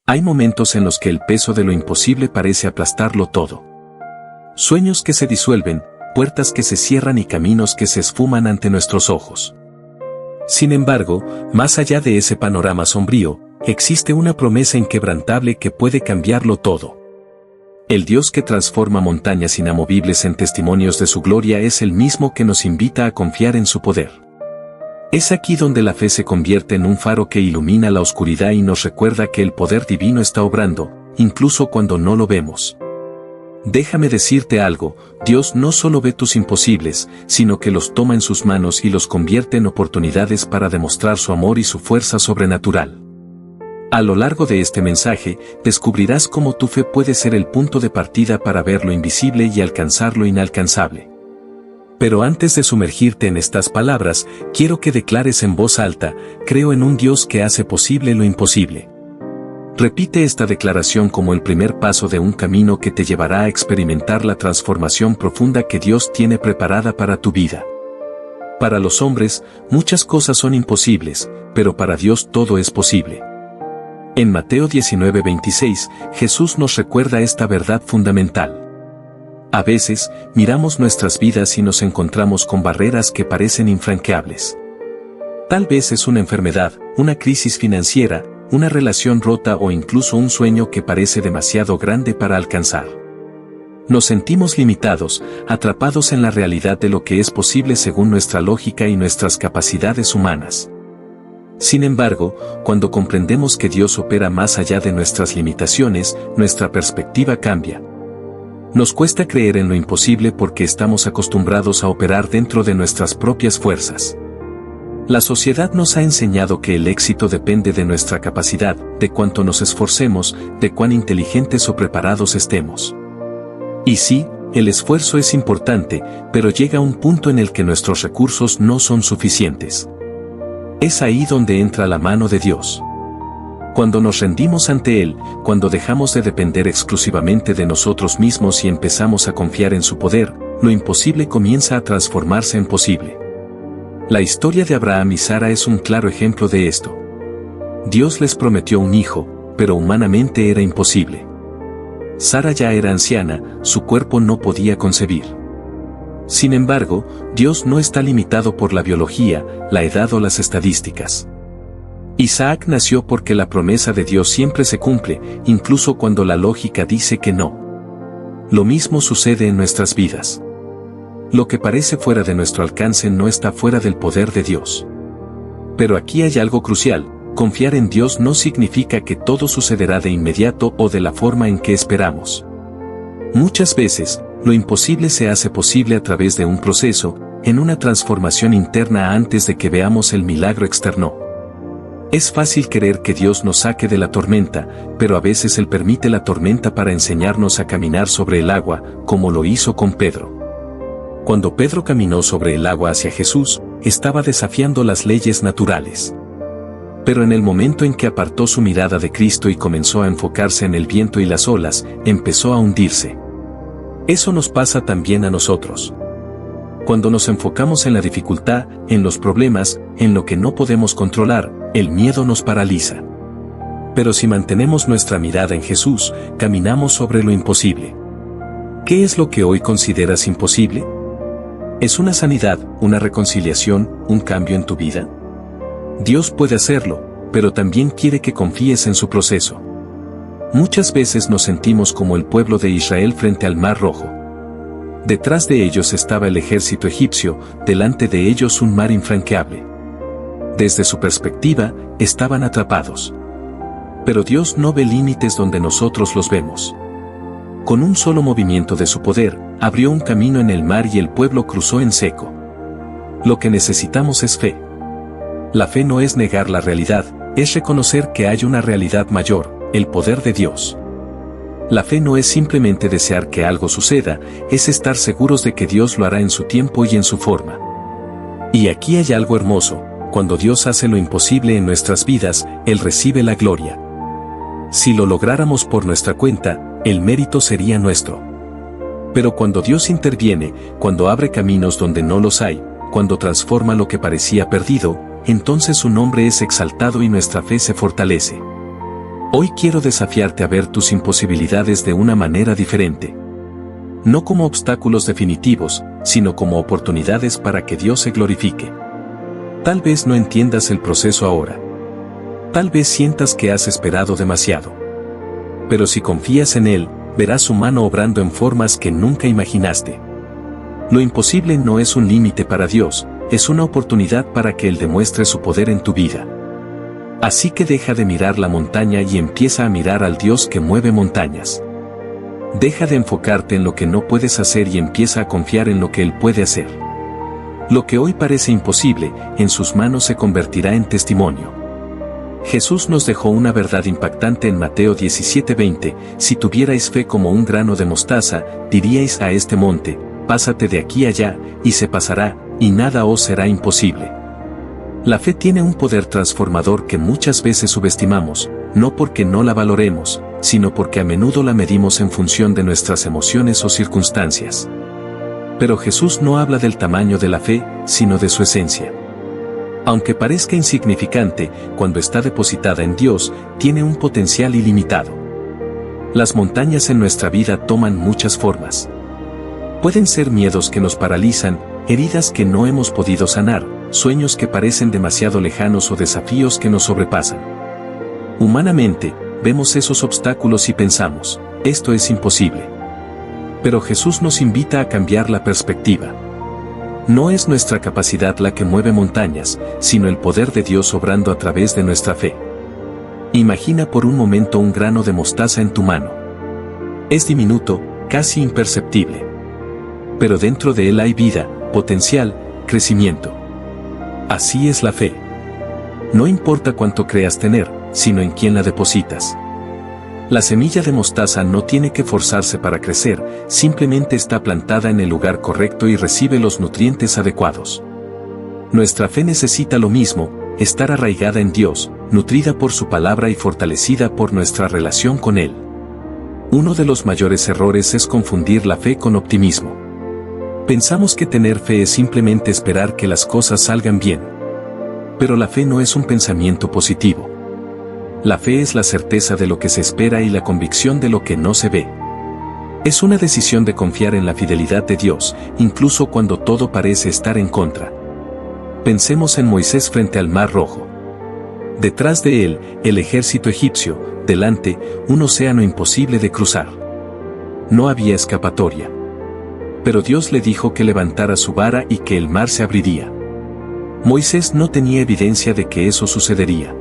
Hay momentos en los que el peso de lo imposible parece aplastarlo todo. Sueños que se disuelven, puertas que se cierran y caminos que se esfuman ante nuestros ojos. Sin embargo, más allá de ese panorama sombrío, existe una promesa inquebrantable que puede cambiarlo todo. El Dios que transforma montañas inamovibles en testimonios de su gloria es el mismo que nos invita a confiar en su poder. Es aquí donde la fe se convierte en un faro que ilumina la oscuridad y nos recuerda que el poder divino está obrando, incluso cuando no lo vemos. Déjame decirte algo, Dios no solo ve tus imposibles, sino que los toma en sus manos y los convierte en oportunidades para demostrar su amor y su fuerza sobrenatural. A lo largo de este mensaje, descubrirás cómo tu fe puede ser el punto de partida para ver lo invisible y alcanzar lo inalcanzable. Pero antes de sumergirte en estas palabras, quiero que declares en voz alta: creo en un Dios que hace posible lo imposible. Repite esta declaración como el primer paso de un camino que te llevará a experimentar la transformación profunda que Dios tiene preparada para tu vida. Para los hombres, muchas cosas son imposibles, pero para Dios todo es posible. En Mateo 19:26, Jesús nos recuerda esta verdad fundamental. A veces, miramos nuestras vidas y nos encontramos con barreras que parecen infranqueables. Tal vez es una enfermedad, una crisis financiera, una relación rota o incluso un sueño que parece demasiado grande para alcanzar. Nos sentimos limitados, atrapados en la realidad de lo que es posible según nuestra lógica y nuestras capacidades humanas. Sin embargo, cuando comprendemos que Dios opera más allá de nuestras limitaciones, nuestra perspectiva cambia. Nos cuesta creer en lo imposible porque estamos acostumbrados a operar dentro de nuestras propias fuerzas. La sociedad nos ha enseñado que el éxito depende de nuestra capacidad, de cuánto nos esforcemos, de cuán inteligentes o preparados estemos. Y sí, el esfuerzo es importante, pero llega un punto en el que nuestros recursos no son suficientes. Es ahí donde entra la mano de Dios. Cuando nos rendimos ante Él, cuando dejamos de depender exclusivamente de nosotros mismos y empezamos a confiar en su poder, lo imposible comienza a transformarse en posible. La historia de Abraham y Sara es un claro ejemplo de esto. Dios les prometió un hijo, pero humanamente era imposible. Sara ya era anciana, su cuerpo no podía concebir. Sin embargo, Dios no está limitado por la biología, la edad o las estadísticas. Isaac nació porque la promesa de Dios siempre se cumple, incluso cuando la lógica dice que no. Lo mismo sucede en nuestras vidas. Lo que parece fuera de nuestro alcance no está fuera del poder de Dios. Pero aquí hay algo crucial: confiar en Dios no significa que todo sucederá de inmediato o de la forma en que esperamos. Muchas veces, lo imposible se hace posible a través de un proceso, en una transformación interna antes de que veamos el milagro externo. Es fácil creer que Dios nos saque de la tormenta, pero a veces Él permite la tormenta para enseñarnos a caminar sobre el agua, como lo hizo con Pedro. Cuando Pedro caminó sobre el agua hacia Jesús, estaba desafiando las leyes naturales. Pero en el momento en que apartó su mirada de Cristo y comenzó a enfocarse en el viento y las olas, empezó a hundirse. Eso nos pasa también a nosotros. Cuando nos enfocamos en la dificultad, en los problemas, en lo que no podemos controlar, el miedo nos paraliza. Pero si mantenemos nuestra mirada en Jesús, caminamos sobre lo imposible. ¿Qué es lo que hoy consideras imposible? ¿Es una sanidad, una reconciliación, un cambio en tu vida? Dios puede hacerlo, pero también quiere que confíes en su proceso. Muchas veces nos sentimos como el pueblo de Israel frente al Mar Rojo. Detrás de ellos estaba el ejército egipcio, delante de ellos un mar infranqueable. Desde su perspectiva, estaban atrapados. Pero Dios no ve límites donde nosotros los vemos. Con un solo movimiento de su poder, abrió un camino en el mar y el pueblo cruzó en seco. Lo que necesitamos es fe. La fe no es negar la realidad, es reconocer que hay una realidad mayor, el poder de Dios. La fe no es simplemente desear que algo suceda, es estar seguros de que Dios lo hará en su tiempo y en su forma. Y aquí hay algo hermoso: cuando Dios hace lo imposible en nuestras vidas, Él recibe la gloria. Si lo lográramos por nuestra cuenta, el mérito sería nuestro. Pero cuando Dios interviene, cuando abre caminos donde no los hay, cuando transforma lo que parecía perdido, entonces su nombre es exaltado y nuestra fe se fortalece. Hoy quiero desafiarte a ver tus imposibilidades de una manera diferente. No como obstáculos definitivos, sino como oportunidades para que Dios se glorifique. Tal vez no entiendas el proceso ahora. Tal vez sientas que has esperado demasiado. Pero si confías en Él, verás su mano obrando en formas que nunca imaginaste. Lo imposible no es un límite para Dios, es una oportunidad para que Él demuestre su poder en tu vida. Así que deja de mirar la montaña y empieza a mirar al Dios que mueve montañas. Deja de enfocarte en lo que no puedes hacer y empieza a confiar en lo que Él puede hacer. Lo que hoy parece imposible, en sus manos se convertirá en testimonio. Jesús nos dejó una verdad impactante en Mateo 17:20, si tuvierais fe como un grano de mostaza, diríais a este monte, pásate de aquí allá, y se pasará, y nada os será imposible. La fe tiene un poder transformador que muchas veces subestimamos, no porque no la valoremos, sino porque a menudo la medimos en función de nuestras emociones o circunstancias. Pero Jesús no habla del tamaño de la fe, sino de su esencia. Aunque parezca insignificante, cuando está depositada en Dios, tiene un potencial ilimitado. Las montañas en nuestra vida toman muchas formas. Pueden ser miedos que nos paralizan, heridas que no hemos podido sanar, sueños que parecen demasiado lejanos o desafíos que nos sobrepasan. Humanamente, vemos esos obstáculos y pensamos, esto es imposible. Pero Jesús nos invita a cambiar la perspectiva. No es nuestra capacidad la que mueve montañas, sino el poder de Dios obrando a través de nuestra fe. Imagina por un momento un grano de mostaza en tu mano. Es diminuto, casi imperceptible. Pero dentro de él hay vida, potencial, crecimiento. Así es la fe. No importa cuánto creas tener, sino en quién la depositas. La semilla de mostaza no tiene que forzarse para crecer, simplemente está plantada en el lugar correcto y recibe los nutrientes adecuados. Nuestra fe necesita lo mismo, estar arraigada en Dios, nutrida por su palabra y fortalecida por nuestra relación con Él. Uno de los mayores errores es confundir la fe con optimismo. Pensamos que tener fe es simplemente esperar que las cosas salgan bien. Pero la fe no es un pensamiento positivo. La fe es la certeza de lo que se espera y la convicción de lo que no se ve. Es una decisión de confiar en la fidelidad de Dios, incluso cuando todo parece estar en contra. Pensemos en Moisés frente al Mar Rojo. Detrás de él, el ejército egipcio, delante, un océano imposible de cruzar. No había escapatoria. Pero Dios le dijo que levantara su vara y que el mar se abriría. Moisés no tenía evidencia de que eso sucedería.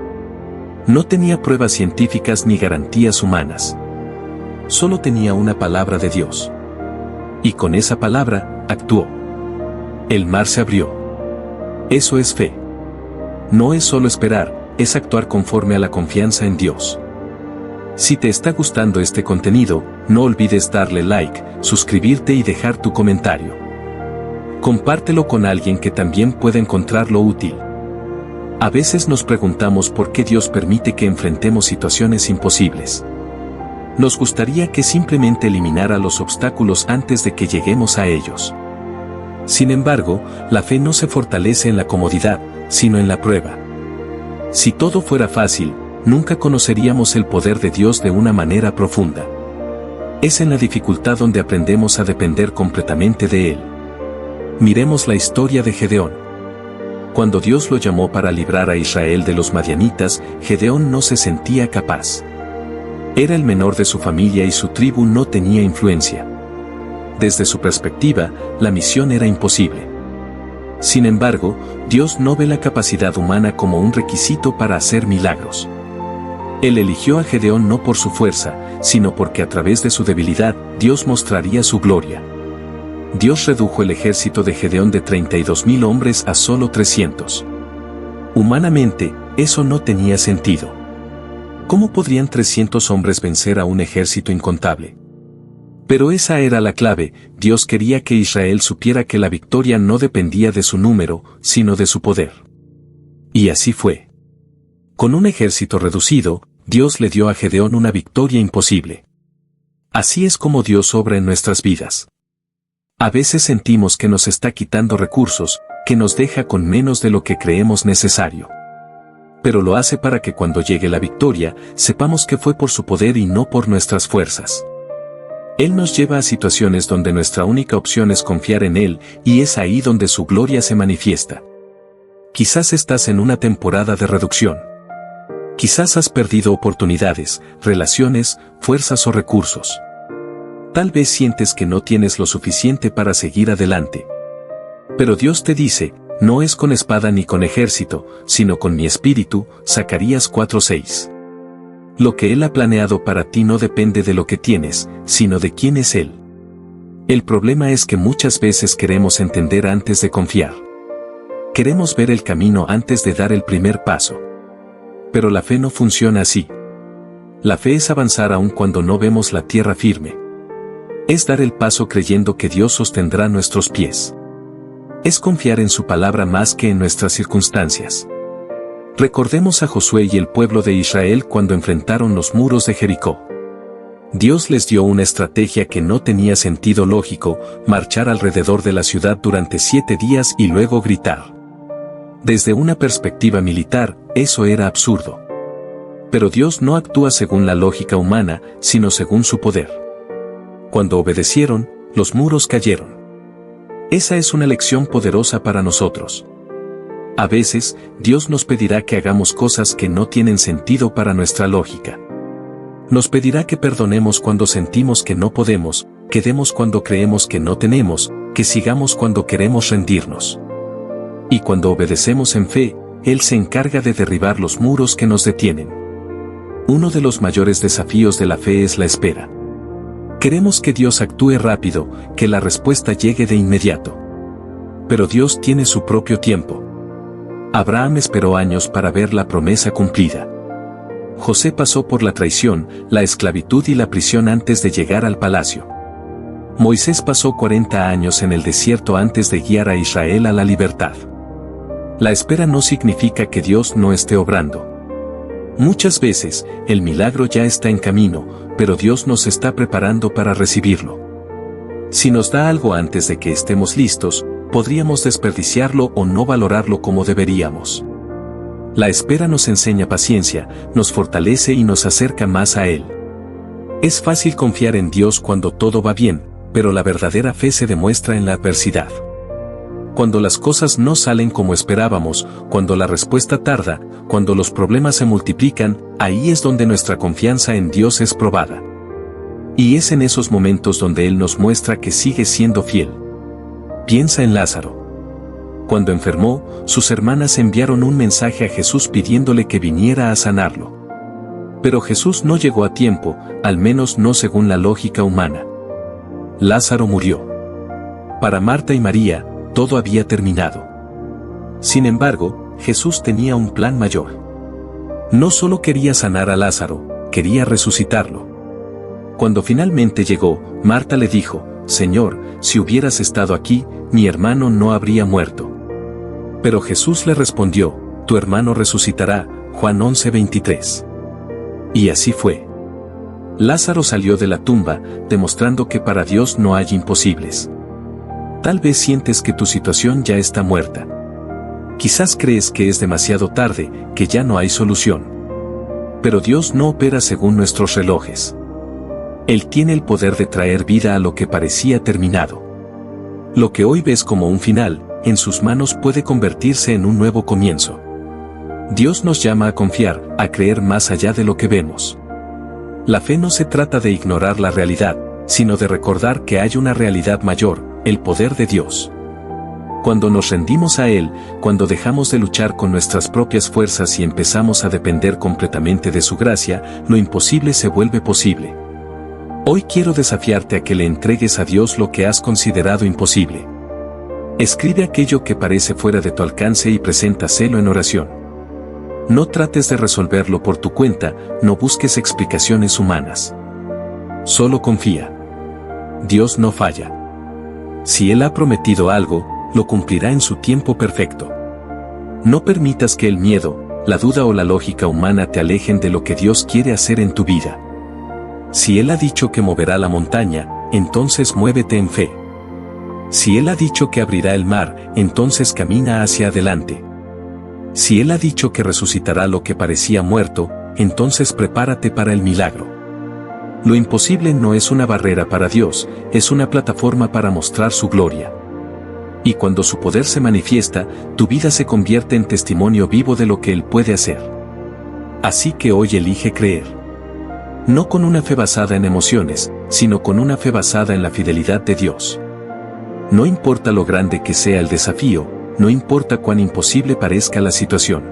No tenía pruebas científicas ni garantías humanas. Solo tenía una palabra de Dios. Y con esa palabra, actuó. El mar se abrió. Eso es fe. No es solo esperar, es actuar conforme a la confianza en Dios. Si te está gustando este contenido, no olvides darle like, suscribirte y dejar tu comentario. Compártelo con alguien que también pueda encontrarlo útil. A veces nos preguntamos por qué Dios permite que enfrentemos situaciones imposibles. Nos gustaría que simplemente eliminara los obstáculos antes de que lleguemos a ellos. Sin embargo, la fe no se fortalece en la comodidad, sino en la prueba. Si todo fuera fácil, nunca conoceríamos el poder de Dios de una manera profunda. Es en la dificultad donde aprendemos a depender completamente de Él. Miremos la historia de Gedeón. Cuando Dios lo llamó para librar a Israel de los madianitas, Gedeón no se sentía capaz. Era el menor de su familia y su tribu no tenía influencia. Desde su perspectiva, la misión era imposible. Sin embargo, Dios no ve la capacidad humana como un requisito para hacer milagros. Él eligió a Gedeón no por su fuerza, sino porque a través de su debilidad, Dios mostraría su gloria. Dios redujo el ejército de Gedeón de 32,000 hombres a solo 300. Humanamente, eso no tenía sentido. ¿Cómo podrían 300 hombres vencer a un ejército incontable? Pero esa era la clave, Dios quería que Israel supiera que la victoria no dependía de su número, sino de su poder. Y así fue. Con un ejército reducido, Dios le dio a Gedeón una victoria imposible. Así es como Dios obra en nuestras vidas. A veces sentimos que nos está quitando recursos, que nos deja con menos de lo que creemos necesario. Pero lo hace para que cuando llegue la victoria, sepamos que fue por su poder y no por nuestras fuerzas. Él nos lleva a situaciones donde nuestra única opción es confiar en Él, y es ahí donde su gloria se manifiesta. Quizás estás en una temporada de reducción. Quizás has perdido oportunidades, relaciones, fuerzas o recursos. Tal vez sientes que no tienes lo suficiente para seguir adelante. Pero Dios te dice, no es con espada ni con ejército, sino con mi espíritu, Zacarías 4:6. Lo que Él ha planeado para ti no depende de lo que tienes, sino de quién es Él. El problema es que muchas veces queremos entender antes de confiar. Queremos ver el camino antes de dar el primer paso. Pero la fe no funciona así. La fe es avanzar aun cuando no vemos la tierra firme. Es dar el paso creyendo que Dios sostendrá nuestros pies. Es confiar en su palabra más que en nuestras circunstancias. Recordemos a Josué y el pueblo de Israel cuando enfrentaron los muros de Jericó. Dios les dio una estrategia que no tenía sentido lógico, marchar alrededor de la ciudad durante 7 días y luego gritar. Desde una perspectiva militar, eso era absurdo. Pero Dios no actúa según la lógica humana, sino según su poder. Cuando obedecieron, los muros cayeron. Esa es una lección poderosa para nosotros. A veces, Dios nos pedirá que hagamos cosas que no tienen sentido para nuestra lógica. Nos pedirá que perdonemos cuando sentimos que no podemos, que demos cuando creemos que no tenemos, que sigamos cuando queremos rendirnos. Y cuando obedecemos en fe, Él se encarga de derribar los muros que nos detienen. Uno de los mayores desafíos de la fe es la espera. Queremos que Dios actúe rápido, que la respuesta llegue de inmediato. Pero Dios tiene su propio tiempo. Abraham esperó años para ver la promesa cumplida. José pasó por la traición, la esclavitud y la prisión antes de llegar al palacio. Moisés pasó 40 años en el desierto antes de guiar a Israel a la libertad. La espera no significa que Dios no esté obrando. Muchas veces, el milagro ya está en camino, pero Dios nos está preparando para recibirlo. Si nos da algo antes de que estemos listos, podríamos desperdiciarlo o no valorarlo como deberíamos. La espera nos enseña paciencia, nos fortalece y nos acerca más a Él. Es fácil confiar en Dios cuando todo va bien, pero la verdadera fe se demuestra en la adversidad. Cuando las cosas no salen como esperábamos, cuando la respuesta tarda, cuando los problemas se multiplican, ahí es donde nuestra confianza en Dios es probada. Y es en esos momentos donde Él nos muestra que sigue siendo fiel. Piensa en Lázaro. Cuando enfermó, sus hermanas enviaron un mensaje a Jesús pidiéndole que viniera a sanarlo. Pero Jesús no llegó a tiempo, al menos no según la lógica humana. Lázaro murió. Para Marta y María, todo había terminado. Sin embargo, Jesús tenía un plan mayor. No solo quería sanar a Lázaro, quería resucitarlo. Cuando finalmente llegó, Marta le dijo, «Señor, si hubieras estado aquí, mi hermano no habría muerto». Pero Jesús le respondió, «Tu hermano resucitará», Juan 11:23. Y así fue. Lázaro salió de la tumba, demostrando que para Dios no hay imposibles. Tal vez sientes que tu situación ya está muerta. Quizás crees que es demasiado tarde, que ya no hay solución. Pero Dios no opera según nuestros relojes. Él tiene el poder de traer vida a lo que parecía terminado. Lo que hoy ves como un final, en sus manos puede convertirse en un nuevo comienzo. Dios nos llama a confiar, a creer más allá de lo que vemos. La fe no se trata de ignorar la realidad, sino de recordar que hay una realidad mayor, el poder de Dios. Cuando nos rendimos a Él, cuando dejamos de luchar con nuestras propias fuerzas y empezamos a depender completamente de su gracia, lo imposible se vuelve posible. Hoy quiero desafiarte a que le entregues a Dios lo que has considerado imposible. Escribe aquello que parece fuera de tu alcance y preséntaselo en oración. No trates de resolverlo por tu cuenta, no busques explicaciones humanas. Solo confía. Dios no falla. Si Él ha prometido algo, lo cumplirá en su tiempo perfecto. No permitas que el miedo, la duda o la lógica humana te alejen de lo que Dios quiere hacer en tu vida. Si Él ha dicho que moverá la montaña, entonces muévete en fe. Si Él ha dicho que abrirá el mar, entonces camina hacia adelante. Si Él ha dicho que resucitará lo que parecía muerto, entonces prepárate para el milagro. Lo imposible no es una barrera para Dios, es una plataforma para mostrar su gloria. Y cuando su poder se manifiesta, tu vida se convierte en testimonio vivo de lo que Él puede hacer. Así que hoy elige creer. No con una fe basada en emociones, sino con una fe basada en la fidelidad de Dios. No importa lo grande que sea el desafío, no importa cuán imposible parezca la situación.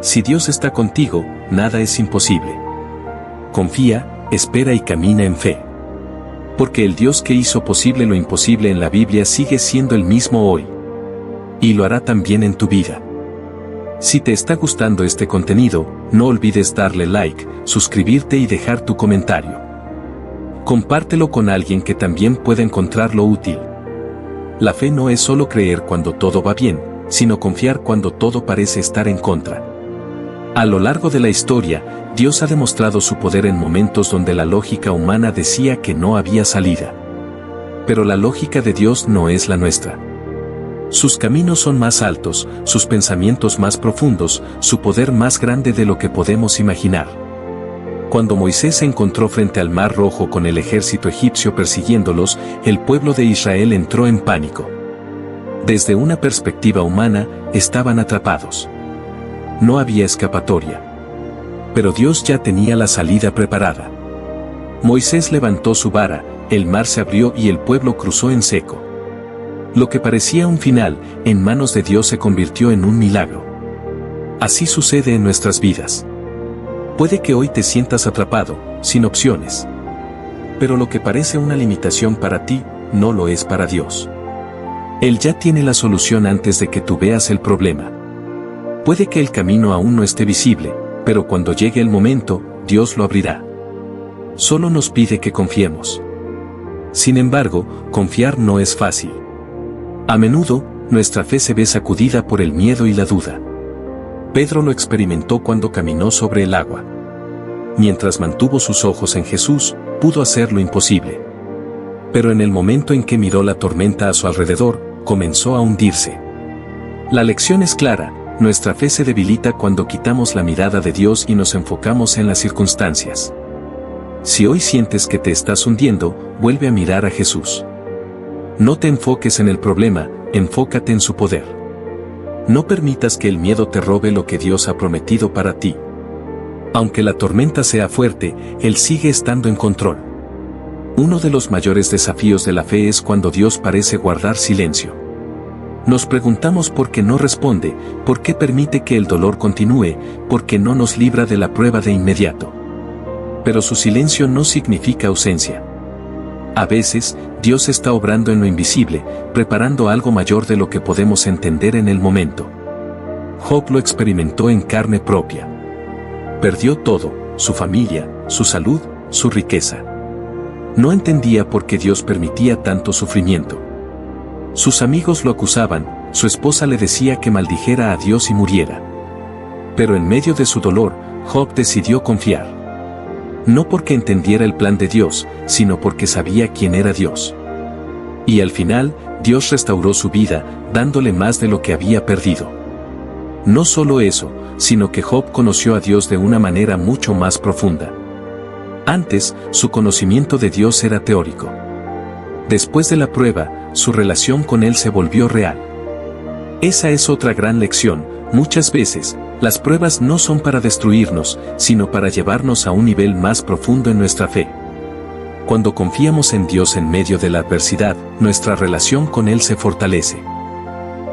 Si Dios está contigo, nada es imposible. Confía, espera y camina en fe. Porque el Dios que hizo posible lo imposible en la Biblia sigue siendo el mismo hoy. Y lo hará también en tu vida. Si te está gustando este contenido, no olvides darle like, suscribirte y dejar tu comentario. Compártelo con alguien que también pueda encontrarlo útil. La fe no es solo creer cuando todo va bien, sino confiar cuando todo parece estar en contra. A lo largo de la historia, Dios ha demostrado su poder en momentos donde la lógica humana decía que no había salida. Pero la lógica de Dios no es la nuestra. Sus caminos son más altos, sus pensamientos más profundos, su poder más grande de lo que podemos imaginar. Cuando Moisés se encontró frente al Mar Rojo con el ejército egipcio persiguiéndolos, el pueblo de Israel entró en pánico. Desde una perspectiva humana, estaban atrapados. No había escapatoria. Pero Dios ya tenía la salida preparada. Moisés levantó su vara, el mar se abrió y el pueblo cruzó en seco. Lo que parecía un final, en manos de Dios se convirtió en un milagro. Así sucede en nuestras vidas. Puede que hoy te sientas atrapado, sin opciones. Pero lo que parece una limitación para ti, no lo es para Dios. Él ya tiene la solución antes de que tú veas el problema. Puede que el camino aún no esté visible, pero cuando llegue el momento, Dios lo abrirá. Solo nos pide que confiemos. Sin embargo, confiar no es fácil. A menudo, nuestra fe se ve sacudida por el miedo y la duda. Pedro lo experimentó cuando caminó sobre el agua. Mientras mantuvo sus ojos en Jesús, pudo hacer lo imposible. Pero en el momento en que miró la tormenta a su alrededor, comenzó a hundirse. La lección es clara. Nuestra fe se debilita cuando quitamos la mirada de Dios y nos enfocamos en las circunstancias. Si hoy sientes que te estás hundiendo, vuelve a mirar a Jesús. No te enfoques en el problema, enfócate en su poder. No permitas que el miedo te robe lo que Dios ha prometido para ti. Aunque la tormenta sea fuerte, Él sigue estando en control. Uno de los mayores desafíos de la fe es cuando Dios parece guardar silencio. Nos preguntamos por qué no responde, por qué permite que el dolor continúe, por qué no nos libra de la prueba de inmediato. Pero su silencio no significa ausencia. A veces, Dios está obrando en lo invisible, preparando algo mayor de lo que podemos entender en el momento. Job lo experimentó en carne propia. Perdió todo, su familia, su salud, su riqueza. No entendía por qué Dios permitía tanto sufrimiento. Sus amigos lo acusaban, su esposa le decía que maldijera a Dios y muriera. Pero en medio de su dolor, Job decidió confiar. No porque entendiera el plan de Dios, sino porque sabía quién era Dios. Y al final, Dios restauró su vida, dándole más de lo que había perdido. No solo eso, sino que Job conoció a Dios de una manera mucho más profunda. Antes, su conocimiento de Dios era teórico. Después de la prueba, su relación con Él se volvió real. Esa es otra gran lección. Muchas veces, las pruebas no son para destruirnos, sino para llevarnos a un nivel más profundo en nuestra fe. Cuando confiamos en Dios en medio de la adversidad, nuestra relación con Él se fortalece.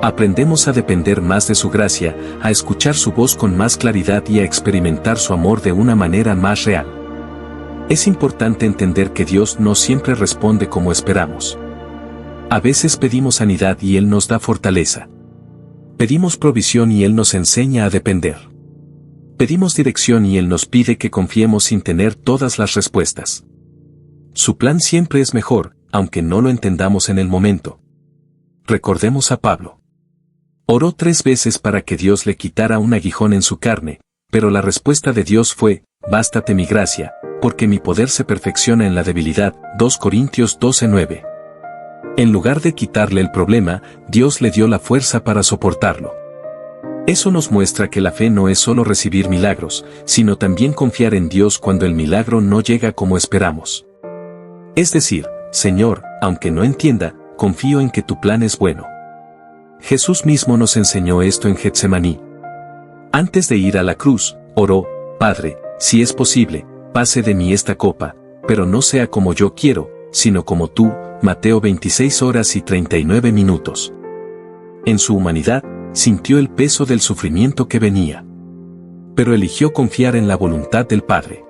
Aprendemos a depender más de su gracia, a escuchar su voz con más claridad y a experimentar su amor de una manera más real. Es importante entender que Dios no siempre responde como esperamos. A veces pedimos sanidad y Él nos da fortaleza. Pedimos provisión y Él nos enseña a depender. Pedimos dirección y Él nos pide que confiemos sin tener todas las respuestas. Su plan siempre es mejor, aunque no lo entendamos en el momento. Recordemos a Pablo. Oró 3 veces para que Dios le quitara un aguijón en su carne, pero la respuesta de Dios fue, bástate mi gracia, porque mi poder se perfecciona en la debilidad. 2 Corintios 12:9. En lugar de quitarle el problema, Dios le dio la fuerza para soportarlo. Eso nos muestra que la fe no es solo recibir milagros, sino también confiar en Dios cuando el milagro no llega como esperamos. Es decir, Señor, aunque no entienda, confío en que tu plan es bueno. Jesús mismo nos enseñó esto en Getsemaní. Antes de ir a la cruz, oró, Padre, si es posible, pase de mí esta copa, pero no sea como yo quiero, sino como tú. Mateo 26:39. En su humanidad, sintió el peso del sufrimiento que venía. Pero eligió confiar en la voluntad del Padre.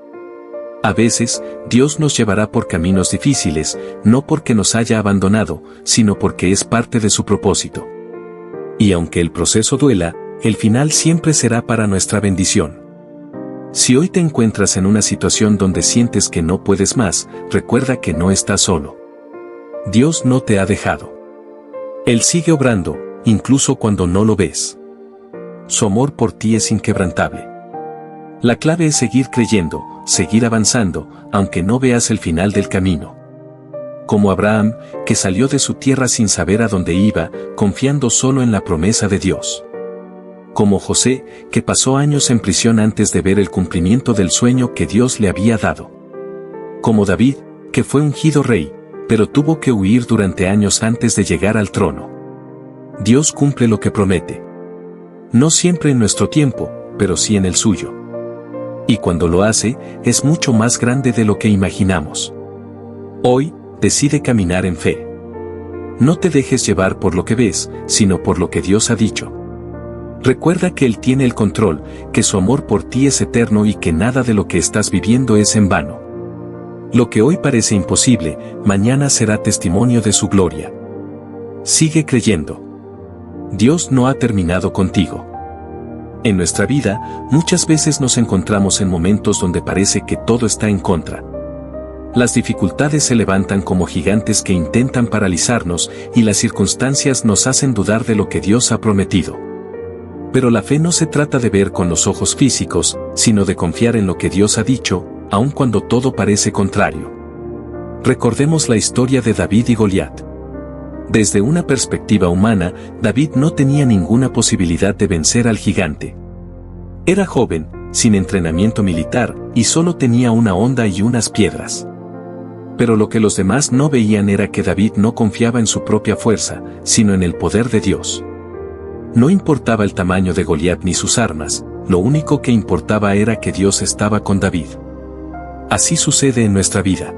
A veces, Dios nos llevará por caminos difíciles, no porque nos haya abandonado, sino porque es parte de su propósito. Y aunque el proceso duela, el final siempre será para nuestra bendición. Si hoy te encuentras en una situación donde sientes que no puedes más, recuerda que no estás solo. Dios no te ha dejado. Él sigue obrando, incluso cuando no lo ves. Su amor por ti es inquebrantable. La clave es seguir creyendo, seguir avanzando, aunque no veas el final del camino. Como Abraham, que salió de su tierra sin saber a dónde iba, confiando solo en la promesa de Dios. Como José, que pasó años en prisión antes de ver el cumplimiento del sueño que Dios le había dado. Como David, que fue ungido rey, pero tuvo que huir durante años antes de llegar al trono. Dios cumple lo que promete. No siempre en nuestro tiempo, pero sí en el suyo. Y cuando lo hace, es mucho más grande de lo que imaginamos. Hoy, decide caminar en fe. No te dejes llevar por lo que ves, sino por lo que Dios ha dicho. Recuerda que Él tiene el control, que su amor por ti es eterno y que nada de lo que estás viviendo es en vano. Lo que hoy parece imposible, mañana será testimonio de su gloria. Sigue creyendo. Dios no ha terminado contigo. En nuestra vida, muchas veces nos encontramos en momentos donde parece que todo está en contra. Las dificultades se levantan como gigantes que intentan paralizarnos y las circunstancias nos hacen dudar de lo que Dios ha prometido. Pero la fe no se trata de ver con los ojos físicos, sino de confiar en lo que Dios ha dicho, aun cuando todo parece contrario. Recordemos la historia de David y Goliat. Desde una perspectiva humana, David no tenía ninguna posibilidad de vencer al gigante. Era joven, sin entrenamiento militar, y solo tenía una honda y unas piedras. Pero lo que los demás no veían era que David no confiaba en su propia fuerza, sino en el poder de Dios. No importaba el tamaño de Goliat ni sus armas, lo único que importaba era que Dios estaba con David. Así sucede en nuestra vida.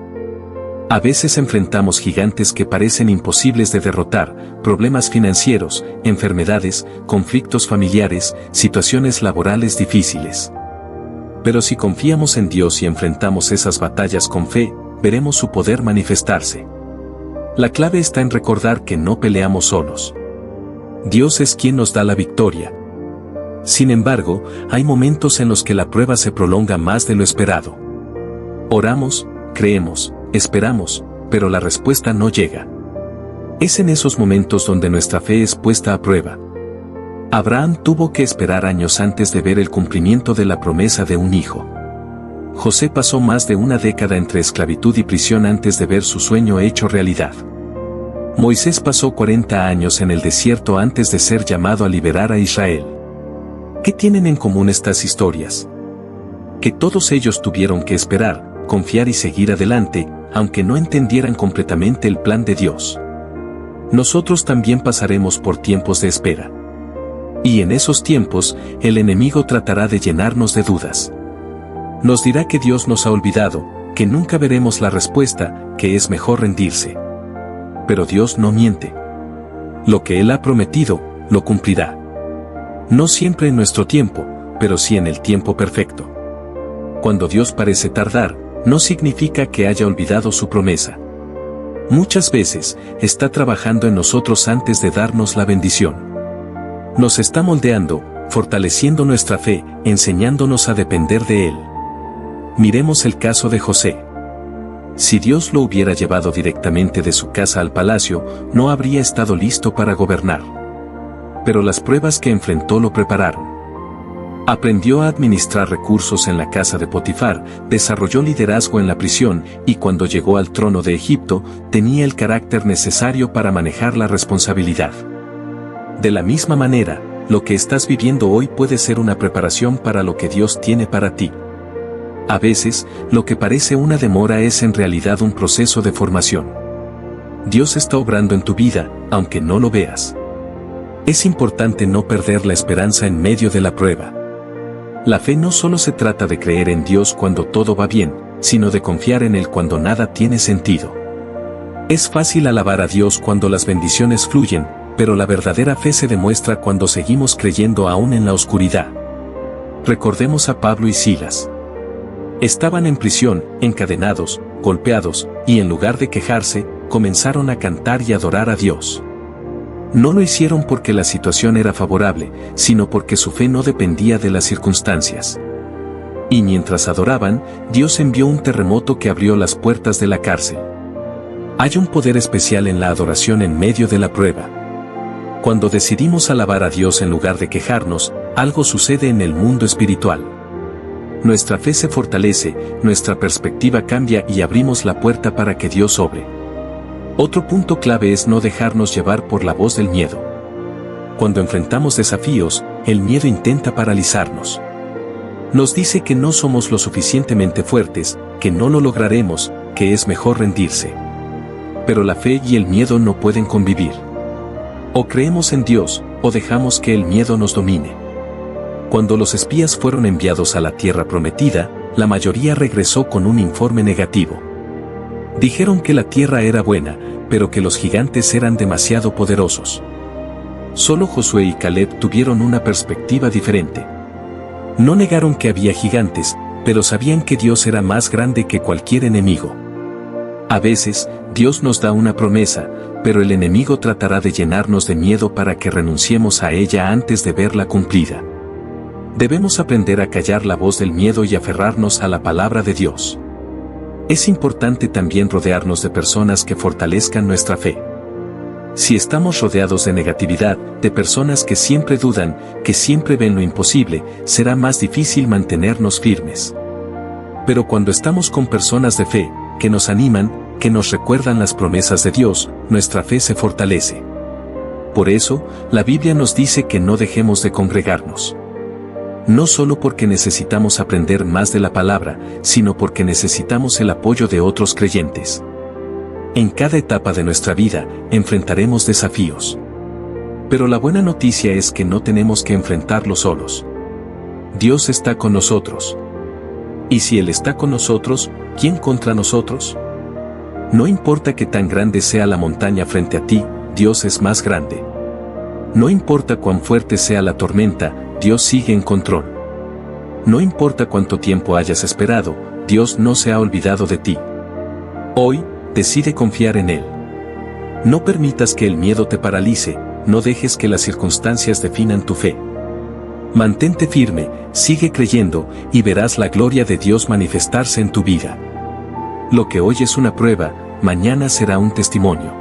A veces enfrentamos gigantes que parecen imposibles de derrotar, problemas financieros, enfermedades, conflictos familiares, situaciones laborales difíciles. Pero si confiamos en Dios y enfrentamos esas batallas con fe, veremos su poder manifestarse. La clave está en recordar que no peleamos solos. Dios es quien nos da la victoria. Sin embargo, hay momentos en los que la prueba se prolonga más de lo esperado. Oramos, creemos, esperamos, pero la respuesta no llega. Es en esos momentos donde nuestra fe es puesta a prueba. Abraham tuvo que esperar años antes de ver el cumplimiento de la promesa de un hijo. José pasó más de una década entre esclavitud y prisión antes de ver su sueño hecho realidad. Moisés pasó 40 años en el desierto antes de ser llamado a liberar a Israel. ¿Qué tienen en común estas historias? Que todos ellos tuvieron que esperar, confiar y seguir adelante, aunque no entendieran completamente el plan de Dios. Nosotros también pasaremos por tiempos de espera. Y en esos tiempos, el enemigo tratará de llenarnos de dudas. Nos dirá que Dios nos ha olvidado, que nunca veremos la respuesta, que es mejor rendirse. Pero Dios no miente. Lo que Él ha prometido, lo cumplirá. No siempre en nuestro tiempo, pero sí en el tiempo perfecto. Cuando Dios parece tardar, no significa que haya olvidado su promesa. Muchas veces, está trabajando en nosotros antes de darnos la bendición. Nos está moldeando, fortaleciendo nuestra fe, enseñándonos a depender de Él. Miremos el caso de José. Si Dios lo hubiera llevado directamente de su casa al palacio, no habría estado listo para gobernar. Pero las pruebas que enfrentó lo prepararon. Aprendió a administrar recursos en la casa de Potifar, desarrolló liderazgo en la prisión y cuando llegó al trono de Egipto, tenía el carácter necesario para manejar la responsabilidad. De la misma manera, lo que estás viviendo hoy puede ser una preparación para lo que Dios tiene para ti. A veces, lo que parece una demora es en realidad un proceso de formación. Dios está obrando en tu vida, aunque no lo veas. Es importante no perder la esperanza en medio de la prueba. La fe no solo se trata de creer en Dios cuando todo va bien, sino de confiar en Él cuando nada tiene sentido. Es fácil alabar a Dios cuando las bendiciones fluyen, pero la verdadera fe se demuestra cuando seguimos creyendo aún en la oscuridad. Recordemos a Pablo y Silas. Estaban en prisión, encadenados, golpeados, y en lugar de quejarse, comenzaron a cantar y adorar a Dios. No lo hicieron porque la situación era favorable, sino porque su fe no dependía de las circunstancias. Y mientras adoraban, Dios envió un terremoto que abrió las puertas de la cárcel. Hay un poder especial en la adoración en medio de la prueba. Cuando decidimos alabar a Dios en lugar de quejarnos, algo sucede en el mundo espiritual. Nuestra fe se fortalece, nuestra perspectiva cambia y abrimos la puerta para que Dios obre. Otro punto clave es no dejarnos llevar por la voz del miedo. Cuando enfrentamos desafíos, el miedo intenta paralizarnos. Nos dice que no somos lo suficientemente fuertes, que no lo lograremos, que es mejor rendirse. Pero la fe y el miedo no pueden convivir. O creemos en Dios, o dejamos que el miedo nos domine. Cuando los espías fueron enviados a la tierra prometida, la mayoría regresó con un informe negativo. Dijeron que la tierra era buena, pero que los gigantes eran demasiado poderosos. Solo Josué y Caleb tuvieron una perspectiva diferente. No negaron que había gigantes, pero sabían que Dios era más grande que cualquier enemigo. A veces, Dios nos da una promesa, pero el enemigo tratará de llenarnos de miedo para que renunciemos a ella antes de verla cumplida. Debemos aprender a callar la voz del miedo y aferrarnos a la palabra de Dios. Es importante también rodearnos de personas que fortalezcan nuestra fe. Si estamos rodeados de negatividad, de personas que siempre dudan, que siempre ven lo imposible, será más difícil mantenernos firmes. Pero cuando estamos con personas de fe, que nos animan, que nos recuerdan las promesas de Dios, nuestra fe se fortalece. Por eso, la Biblia nos dice que no dejemos de congregarnos. No solo porque necesitamos aprender más de la palabra, sino porque necesitamos el apoyo de otros creyentes. En cada etapa de nuestra vida, enfrentaremos desafíos. Pero la buena noticia es que no tenemos que enfrentarlos solos. Dios está con nosotros. Y si Él está con nosotros, ¿quién contra nosotros? No importa qué tan grande sea la montaña frente a ti, Dios es más grande. No importa cuán fuerte sea la tormenta, Dios sigue en control. No importa cuánto tiempo hayas esperado, Dios no se ha olvidado de ti. Hoy, decide confiar en Él. No permitas que el miedo te paralice, no dejes que las circunstancias definan tu fe. Mantente firme, sigue creyendo, y verás la gloria de Dios manifestarse en tu vida. Lo que hoy es una prueba, mañana será un testimonio.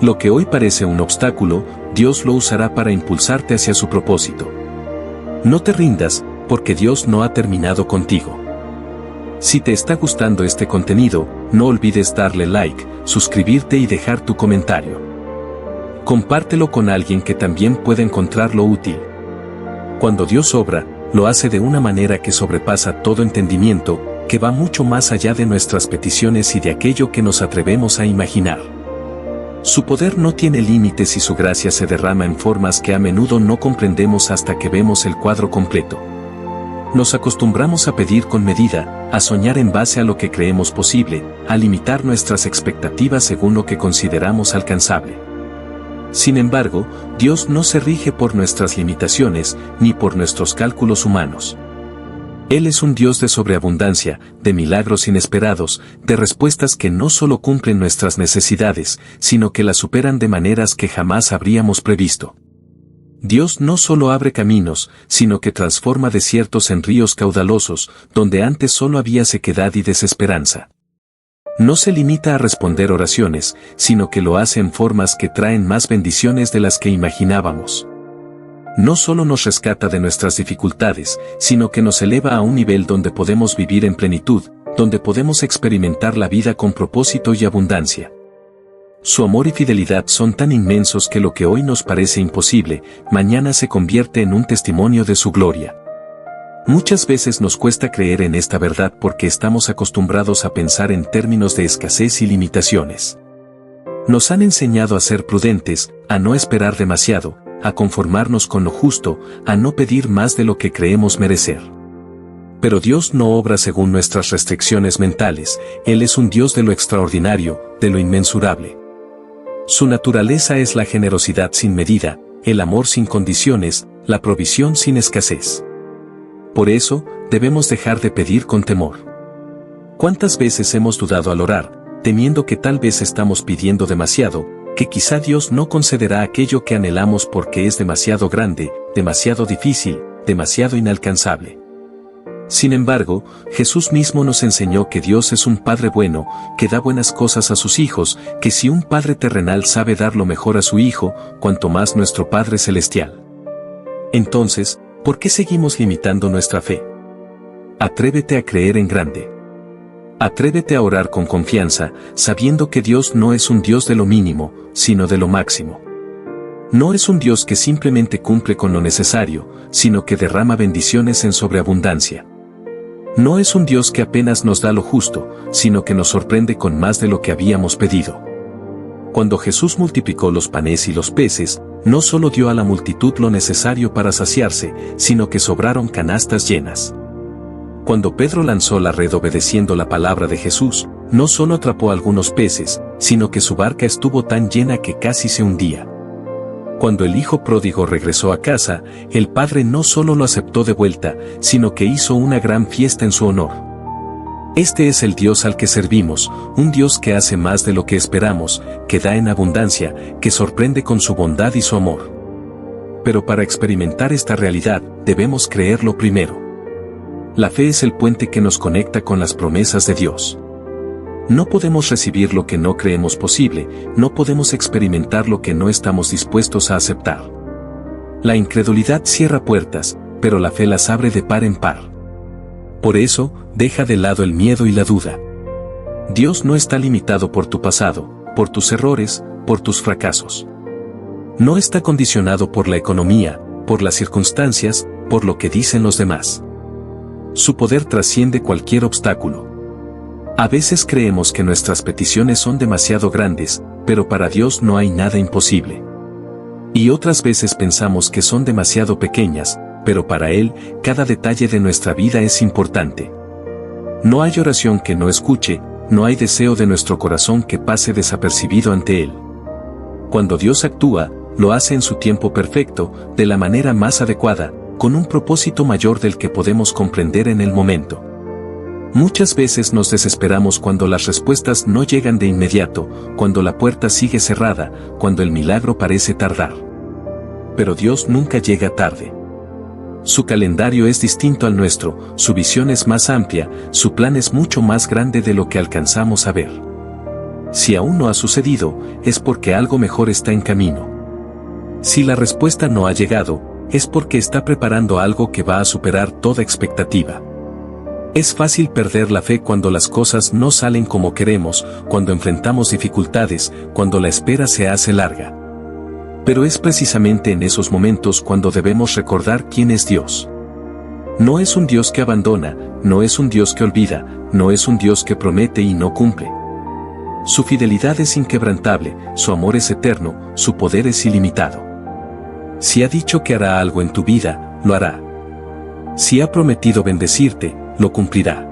Lo que hoy parece un obstáculo, Dios lo usará para impulsarte hacia su propósito. No te rindas, porque Dios no ha terminado contigo. Si te está gustando este contenido, no olvides darle like, suscribirte y dejar tu comentario. Compártelo con alguien que también pueda encontrarlo útil. Cuando Dios obra, lo hace de una manera que sobrepasa todo entendimiento, que va mucho más allá de nuestras peticiones y de aquello que nos atrevemos a imaginar. Su poder no tiene límites y su gracia se derrama en formas que a menudo no comprendemos hasta que vemos el cuadro completo. Nos acostumbramos a pedir con medida, a soñar en base a lo que creemos posible, a limitar nuestras expectativas según lo que consideramos alcanzable. Sin embargo, Dios no se rige por nuestras limitaciones, ni por nuestros cálculos humanos. Él es un Dios de sobreabundancia, de milagros inesperados, de respuestas que no solo cumplen nuestras necesidades, sino que las superan de maneras que jamás habríamos previsto. Dios no solo abre caminos, sino que transforma desiertos en ríos caudalosos, donde antes solo había sequedad y desesperanza. No se limita a responder oraciones, sino que lo hace en formas que traen más bendiciones de las que imaginábamos. No solo nos rescata de nuestras dificultades, sino que nos eleva a un nivel donde podemos vivir en plenitud, donde podemos experimentar la vida con propósito y abundancia. Su amor y fidelidad son tan inmensos que lo que hoy nos parece imposible, mañana se convierte en un testimonio de su gloria. Muchas veces nos cuesta creer en esta verdad porque estamos acostumbrados a pensar en términos de escasez y limitaciones. Nos han enseñado a ser prudentes, a no esperar demasiado, a conformarnos con lo justo, a no pedir más de lo que creemos merecer. Pero Dios no obra según nuestras restricciones mentales, Él es un Dios de lo extraordinario, de lo inmensurable. Su naturaleza es la generosidad sin medida, el amor sin condiciones, la provisión sin escasez. Por eso, debemos dejar de pedir con temor. ¿Cuántas veces hemos dudado al orar, temiendo que tal vez estamos pidiendo demasiado, que quizá Dios no concederá aquello que anhelamos porque es demasiado grande, demasiado difícil, demasiado inalcanzable? Sin embargo, Jesús mismo nos enseñó que Dios es un Padre bueno, que da buenas cosas a sus hijos, que si un Padre terrenal sabe dar lo mejor a su Hijo, cuanto más nuestro Padre celestial. Entonces, ¿por qué seguimos limitando nuestra fe? Atrévete a creer en grande. Atrévete a orar con confianza, sabiendo que Dios no es un Dios de lo mínimo, sino de lo máximo. No es un Dios que simplemente cumple con lo necesario, sino que derrama bendiciones en sobreabundancia. No es un Dios que apenas nos da lo justo, sino que nos sorprende con más de lo que habíamos pedido. Cuando Jesús multiplicó los panes y los peces, no solo dio a la multitud lo necesario para saciarse, sino que sobraron canastas llenas. Cuando Pedro lanzó la red obedeciendo la palabra de Jesús, no solo atrapó algunos peces, sino que su barca estuvo tan llena que casi se hundía. Cuando el hijo pródigo regresó a casa, el padre no solo lo aceptó de vuelta, sino que hizo una gran fiesta en su honor. Este es el Dios al que servimos, un Dios que hace más de lo que esperamos, que da en abundancia, que sorprende con su bondad y su amor. Pero para experimentar esta realidad, debemos creerlo primero. La fe es el puente que nos conecta con las promesas de Dios. No podemos recibir lo que no creemos posible, no podemos experimentar lo que no estamos dispuestos a aceptar. La incredulidad cierra puertas, pero la fe las abre de par en par. Por eso, deja de lado el miedo y la duda. Dios no está limitado por tu pasado, por tus errores, por tus fracasos. No está condicionado por la economía, por las circunstancias, por lo que dicen los demás. Su poder trasciende cualquier obstáculo. A veces creemos que nuestras peticiones son demasiado grandes, pero para Dios no hay nada imposible. Y otras veces pensamos que son demasiado pequeñas, pero para Él, cada detalle de nuestra vida es importante. No hay oración que no escuche, no hay deseo de nuestro corazón que pase desapercibido ante Él. Cuando Dios actúa, lo hace en su tiempo perfecto, de la manera más adecuada, con un propósito mayor del que podemos comprender en el momento. Muchas veces nos desesperamos cuando las respuestas no llegan de inmediato, cuando la puerta sigue cerrada, cuando el milagro parece tardar. Pero Dios nunca llega tarde. Su calendario es distinto al nuestro, su visión es más amplia, su plan es mucho más grande de lo que alcanzamos a ver. Si aún no ha sucedido, es porque algo mejor está en camino. Si la respuesta no ha llegado, es porque está preparando algo que va a superar toda expectativa. Es fácil perder la fe cuando las cosas no salen como queremos, cuando enfrentamos dificultades, cuando la espera se hace larga. Pero es precisamente en esos momentos cuando debemos recordar quién es Dios. No es un Dios que abandona, no es un Dios que olvida, no es un Dios que promete y no cumple. Su fidelidad es inquebrantable, su amor es eterno, su poder es ilimitado. Si ha dicho que hará algo en tu vida, lo hará. Si ha prometido bendecirte, lo cumplirá.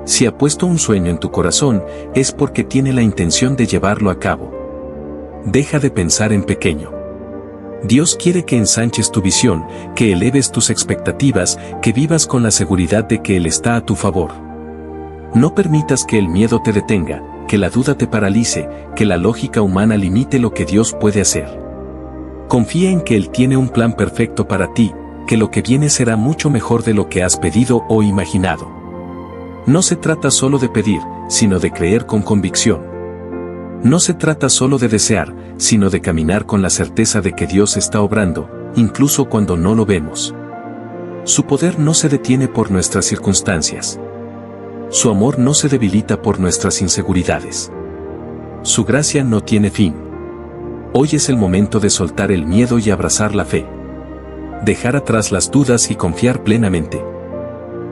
Si ha puesto un sueño en tu corazón, es porque tiene la intención de llevarlo a cabo. Deja de pensar en pequeño. Dios quiere que ensanches tu visión, que eleves tus expectativas, que vivas con la seguridad de que Él está a tu favor. No permitas que el miedo te detenga, que la duda te paralice, que la lógica humana limite lo que Dios puede hacer. Confía en que Él tiene un plan perfecto para ti, que lo que viene será mucho mejor de lo que has pedido o imaginado. No se trata solo de pedir, sino de creer con convicción. No se trata solo de desear, sino de caminar con la certeza de que Dios está obrando, incluso cuando no lo vemos. Su poder no se detiene por nuestras circunstancias. Su amor no se debilita por nuestras inseguridades. Su gracia no tiene fin. Hoy es el momento de soltar el miedo y abrazar la fe. Dejar atrás las dudas y confiar plenamente.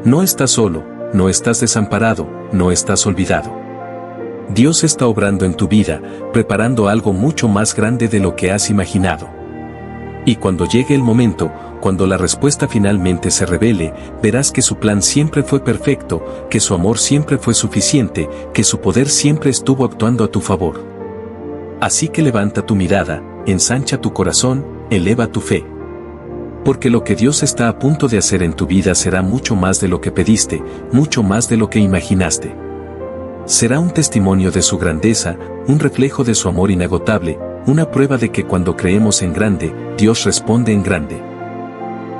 No estás solo, no estás desamparado, no estás olvidado. Dios está obrando en tu vida, preparando algo mucho más grande de lo que has imaginado. Y cuando llegue el momento, cuando la respuesta finalmente se revele, verás que su plan siempre fue perfecto, que su amor siempre fue suficiente, que su poder siempre estuvo actuando a tu favor. Así que levanta tu mirada, ensancha tu corazón, eleva tu fe. Porque lo que Dios está a punto de hacer en tu vida será mucho más de lo que pediste, mucho más de lo que imaginaste. Será un testimonio de su grandeza, un reflejo de su amor inagotable, una prueba de que cuando creemos en grande, Dios responde en grande.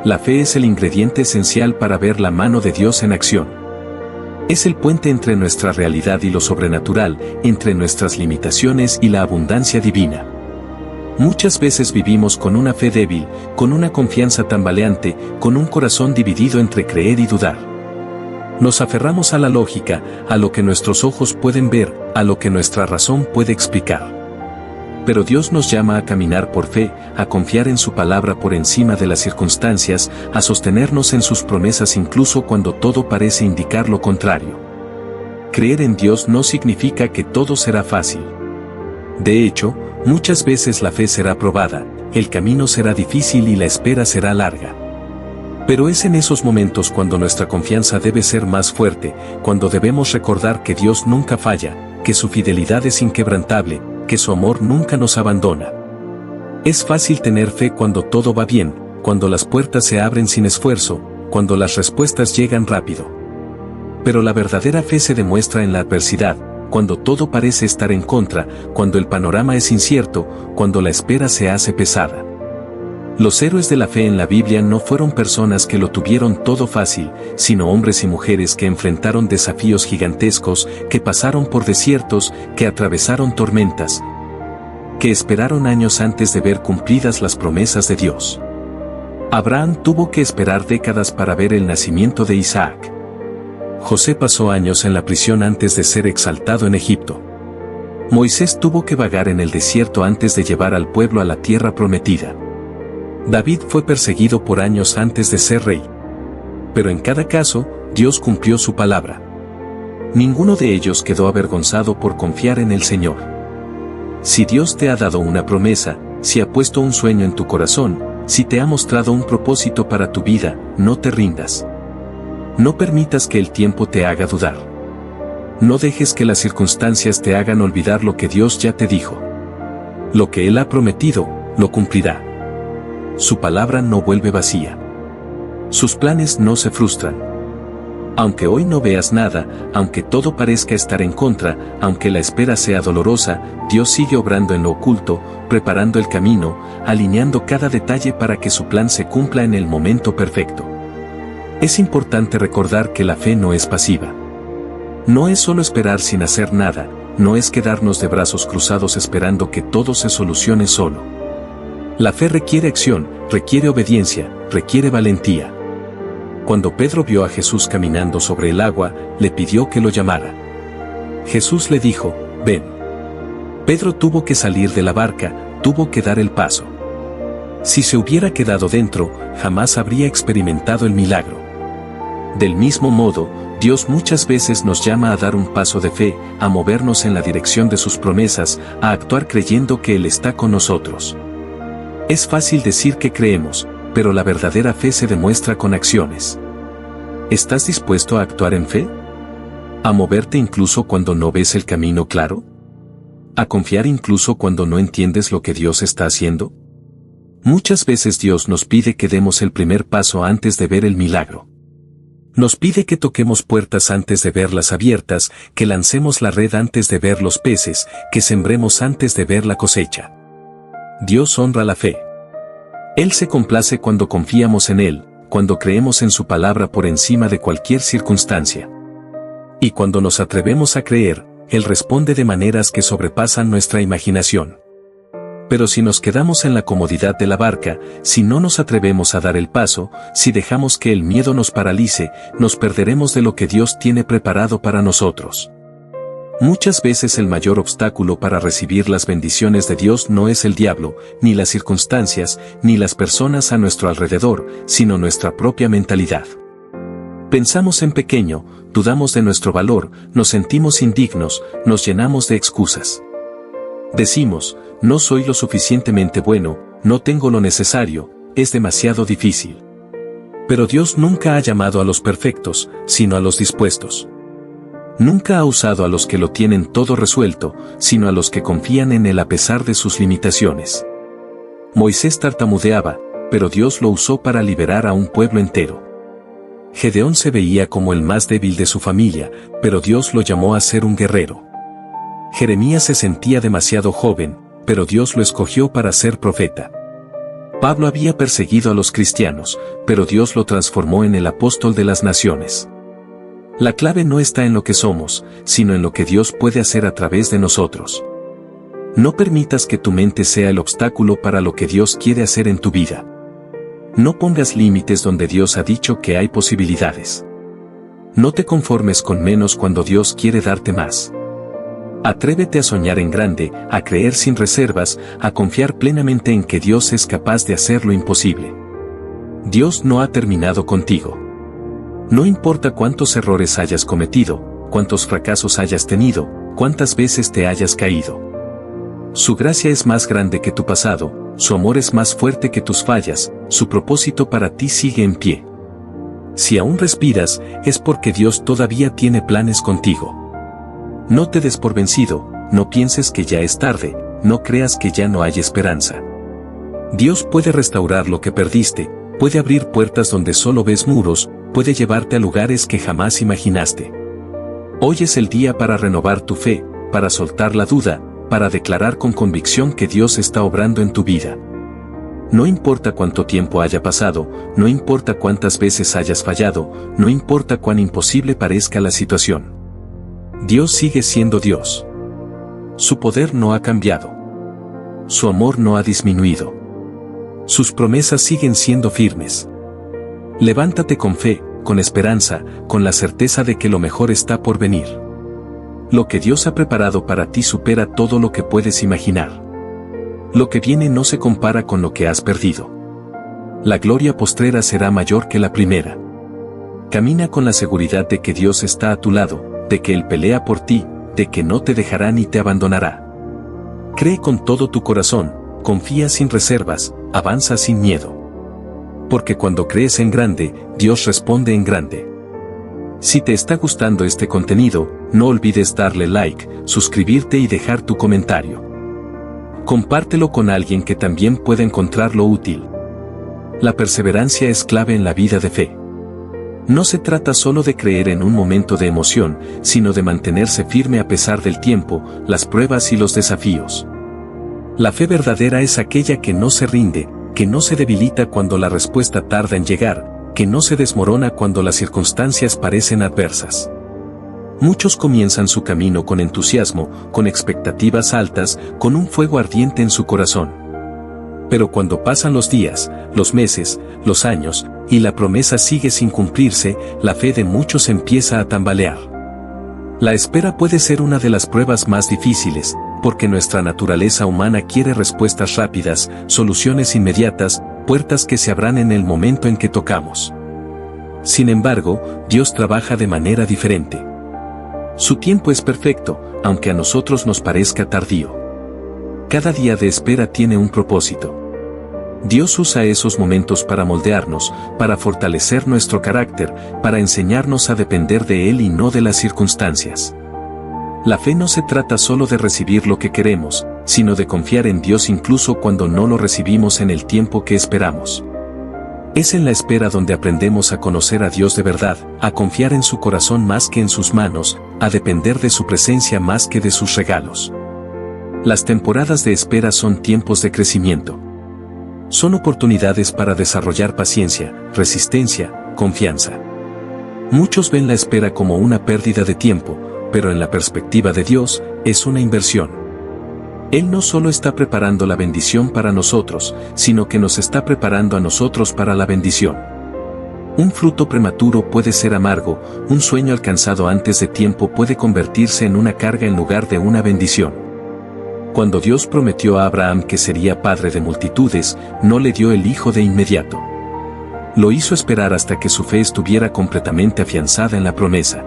La fe es el ingrediente esencial para ver la mano de Dios en acción. Es el puente entre nuestra realidad y lo sobrenatural, entre nuestras limitaciones y la abundancia divina. Muchas veces vivimos con una fe débil, con una confianza tambaleante, con un corazón dividido entre creer y dudar. Nos aferramos a la lógica, a lo que nuestros ojos pueden ver, a lo que nuestra razón puede explicar. Pero Dios nos llama a caminar por fe, a confiar en su palabra por encima de las circunstancias, a sostenernos en sus promesas incluso cuando todo parece indicar lo contrario. Creer en Dios no significa que todo será fácil. De hecho, muchas veces la fe será probada, el camino será difícil y la espera será larga. Pero es en esos momentos cuando nuestra confianza debe ser más fuerte, cuando debemos recordar que Dios nunca falla, que su fidelidad es inquebrantable, que su amor nunca nos abandona. Es fácil tener fe cuando todo va bien, cuando las puertas se abren sin esfuerzo, cuando las respuestas llegan rápido. Pero la verdadera fe se demuestra en la adversidad, cuando todo parece estar en contra, cuando el panorama es incierto, cuando la espera se hace pesada. Los héroes de la fe en la Biblia no fueron personas que lo tuvieron todo fácil, sino hombres y mujeres que enfrentaron desafíos gigantescos, que pasaron por desiertos, que atravesaron tormentas, que esperaron años antes de ver cumplidas las promesas de Dios. Abraham tuvo que esperar décadas para ver el nacimiento de Isaac. José pasó años en la prisión antes de ser exaltado en Egipto. Moisés tuvo que vagar en el desierto antes de llevar al pueblo a la tierra prometida. David fue perseguido por años antes de ser rey. Pero en cada caso, Dios cumplió su palabra. Ninguno de ellos quedó avergonzado por confiar en el Señor. Si Dios te ha dado una promesa, si ha puesto un sueño en tu corazón, si te ha mostrado un propósito para tu vida, no te rindas. No permitas que el tiempo te haga dudar. No dejes que las circunstancias te hagan olvidar lo que Dios ya te dijo. Lo que Él ha prometido, lo cumplirá. Su palabra no vuelve vacía. Sus planes no se frustran. Aunque hoy no veas nada, aunque todo parezca estar en contra, aunque la espera sea dolorosa, Dios sigue obrando en lo oculto, preparando el camino, alineando cada detalle para que su plan se cumpla en el momento perfecto. Es importante recordar que la fe no es pasiva. No es solo esperar sin hacer nada, no es quedarnos de brazos cruzados esperando que todo se solucione solo. La fe requiere acción, requiere obediencia, requiere valentía. Cuando Pedro vio a Jesús caminando sobre el agua, le pidió que lo llamara. Jesús le dijo, ven. Pedro tuvo que salir de la barca, tuvo que dar el paso. Si se hubiera quedado dentro, jamás habría experimentado el milagro. Del mismo modo, Dios muchas veces nos llama a dar un paso de fe, a movernos en la dirección de sus promesas, a actuar creyendo que Él está con nosotros. Es fácil decir que creemos, pero la verdadera fe se demuestra con acciones. ¿Estás dispuesto a actuar en fe? ¿A moverte incluso cuando no ves el camino claro? ¿A confiar incluso cuando no entiendes lo que Dios está haciendo? Muchas veces Dios nos pide que demos el primer paso antes de ver el milagro. Nos pide que toquemos puertas antes de verlas abiertas, que lancemos la red antes de ver los peces, que sembremos antes de ver la cosecha. Dios honra la fe. Él se complace cuando confiamos en Él, cuando creemos en su palabra por encima de cualquier circunstancia. Y cuando nos atrevemos a creer, Él responde de maneras que sobrepasan nuestra imaginación. Pero si nos quedamos en la comodidad de la barca, si no nos atrevemos a dar el paso, si dejamos que el miedo nos paralice, nos perderemos de lo que Dios tiene preparado para nosotros. Muchas veces el mayor obstáculo para recibir las bendiciones de Dios no es el diablo, ni las circunstancias, ni las personas a nuestro alrededor, sino nuestra propia mentalidad. Pensamos en pequeño, dudamos de nuestro valor, nos sentimos indignos, nos llenamos de excusas. Decimos, no soy lo suficientemente bueno, no tengo lo necesario, es demasiado difícil. Pero Dios nunca ha llamado a los perfectos, sino a los dispuestos. Nunca ha usado a los que lo tienen todo resuelto, sino a los que confían en Él a pesar de sus limitaciones. Moisés tartamudeaba, pero Dios lo usó para liberar a un pueblo entero. Gedeón se veía como el más débil de su familia, pero Dios lo llamó a ser un guerrero. Jeremías se sentía demasiado joven, pero Dios lo escogió para ser profeta. Pablo había perseguido a los cristianos, pero Dios lo transformó en el apóstol de las naciones. La clave no está en lo que somos, sino en lo que Dios puede hacer a través de nosotros. No permitas que tu mente sea el obstáculo para lo que Dios quiere hacer en tu vida. No pongas límites donde Dios ha dicho que hay posibilidades. No te conformes con menos cuando Dios quiere darte más. Atrévete a soñar en grande, a creer sin reservas, a confiar plenamente en que Dios es capaz de hacer lo imposible. Dios no ha terminado contigo. No importa cuántos errores hayas cometido, cuántos fracasos hayas tenido, cuántas veces te hayas caído. Su gracia es más grande que tu pasado, su amor es más fuerte que tus fallas, su propósito para ti sigue en pie. Si aún respiras, es porque Dios todavía tiene planes contigo. No te des por vencido, no pienses que ya es tarde, no creas que ya no hay esperanza. Dios puede restaurar lo que perdiste, puede abrir puertas donde solo ves muros, puede llevarte a lugares que jamás imaginaste. Hoy es el día para renovar tu fe, para soltar la duda, para declarar con convicción que Dios está obrando en tu vida. No importa cuánto tiempo haya pasado, no importa cuántas veces hayas fallado, no importa cuán imposible parezca la situación. Dios sigue siendo Dios. Su poder no ha cambiado. Su amor no ha disminuido. Sus promesas siguen siendo firmes. Levántate con fe, con esperanza, con la certeza de que lo mejor está por venir. Lo que Dios ha preparado para ti supera todo lo que puedes imaginar. Lo que viene no se compara con lo que has perdido. La gloria postrera será mayor que la primera. Camina con la seguridad de que Dios está a tu lado, de que Él pelea por ti, de que no te dejará ni te abandonará. Cree con todo tu corazón, confía sin reservas, avanza sin miedo. Porque cuando crees en grande, Dios responde en grande. Si te está gustando este contenido, no olvides darle like, suscribirte y dejar tu comentario. Compártelo con alguien que también pueda encontrarlo útil. La perseverancia es clave en la vida de fe. No se trata solo de creer en un momento de emoción, sino de mantenerse firme a pesar del tiempo, las pruebas y los desafíos. La fe verdadera es aquella que no se rinde, que no se debilita cuando la respuesta tarda en llegar, que no se desmorona cuando las circunstancias parecen adversas. Muchos comienzan su camino con entusiasmo, con expectativas altas, con un fuego ardiente en su corazón. Pero cuando pasan los días, los meses, los años, y la promesa sigue sin cumplirse, la fe de muchos empieza a tambalear. La espera puede ser una de las pruebas más difíciles, porque nuestra naturaleza humana quiere respuestas rápidas, soluciones inmediatas, puertas que se abran en el momento en que tocamos. Sin embargo, Dios trabaja de manera diferente. Su tiempo es perfecto, aunque a nosotros nos parezca tardío. Cada día de espera tiene un propósito. Dios usa esos momentos para moldearnos, para fortalecer nuestro carácter, para enseñarnos a depender de Él y no de las circunstancias. La fe no se trata solo de recibir lo que queremos, sino de confiar en Dios incluso cuando no lo recibimos en el tiempo que esperamos. Es en la espera donde aprendemos a conocer a Dios de verdad, a confiar en su corazón más que en sus manos, a depender de su presencia más que de sus regalos. Las temporadas de espera son tiempos de crecimiento. Son oportunidades para desarrollar paciencia, resistencia, confianza. Muchos ven la espera como una pérdida de tiempo, pero en la perspectiva de Dios, es una inversión. Él no solo está preparando la bendición para nosotros, sino que nos está preparando a nosotros para la bendición. Un fruto prematuro puede ser amargo, un sueño alcanzado antes de tiempo puede convertirse en una carga en lugar de una bendición. Cuando Dios prometió a Abraham que sería padre de multitudes, no le dio el hijo de inmediato. Lo hizo esperar hasta que su fe estuviera completamente afianzada en la promesa.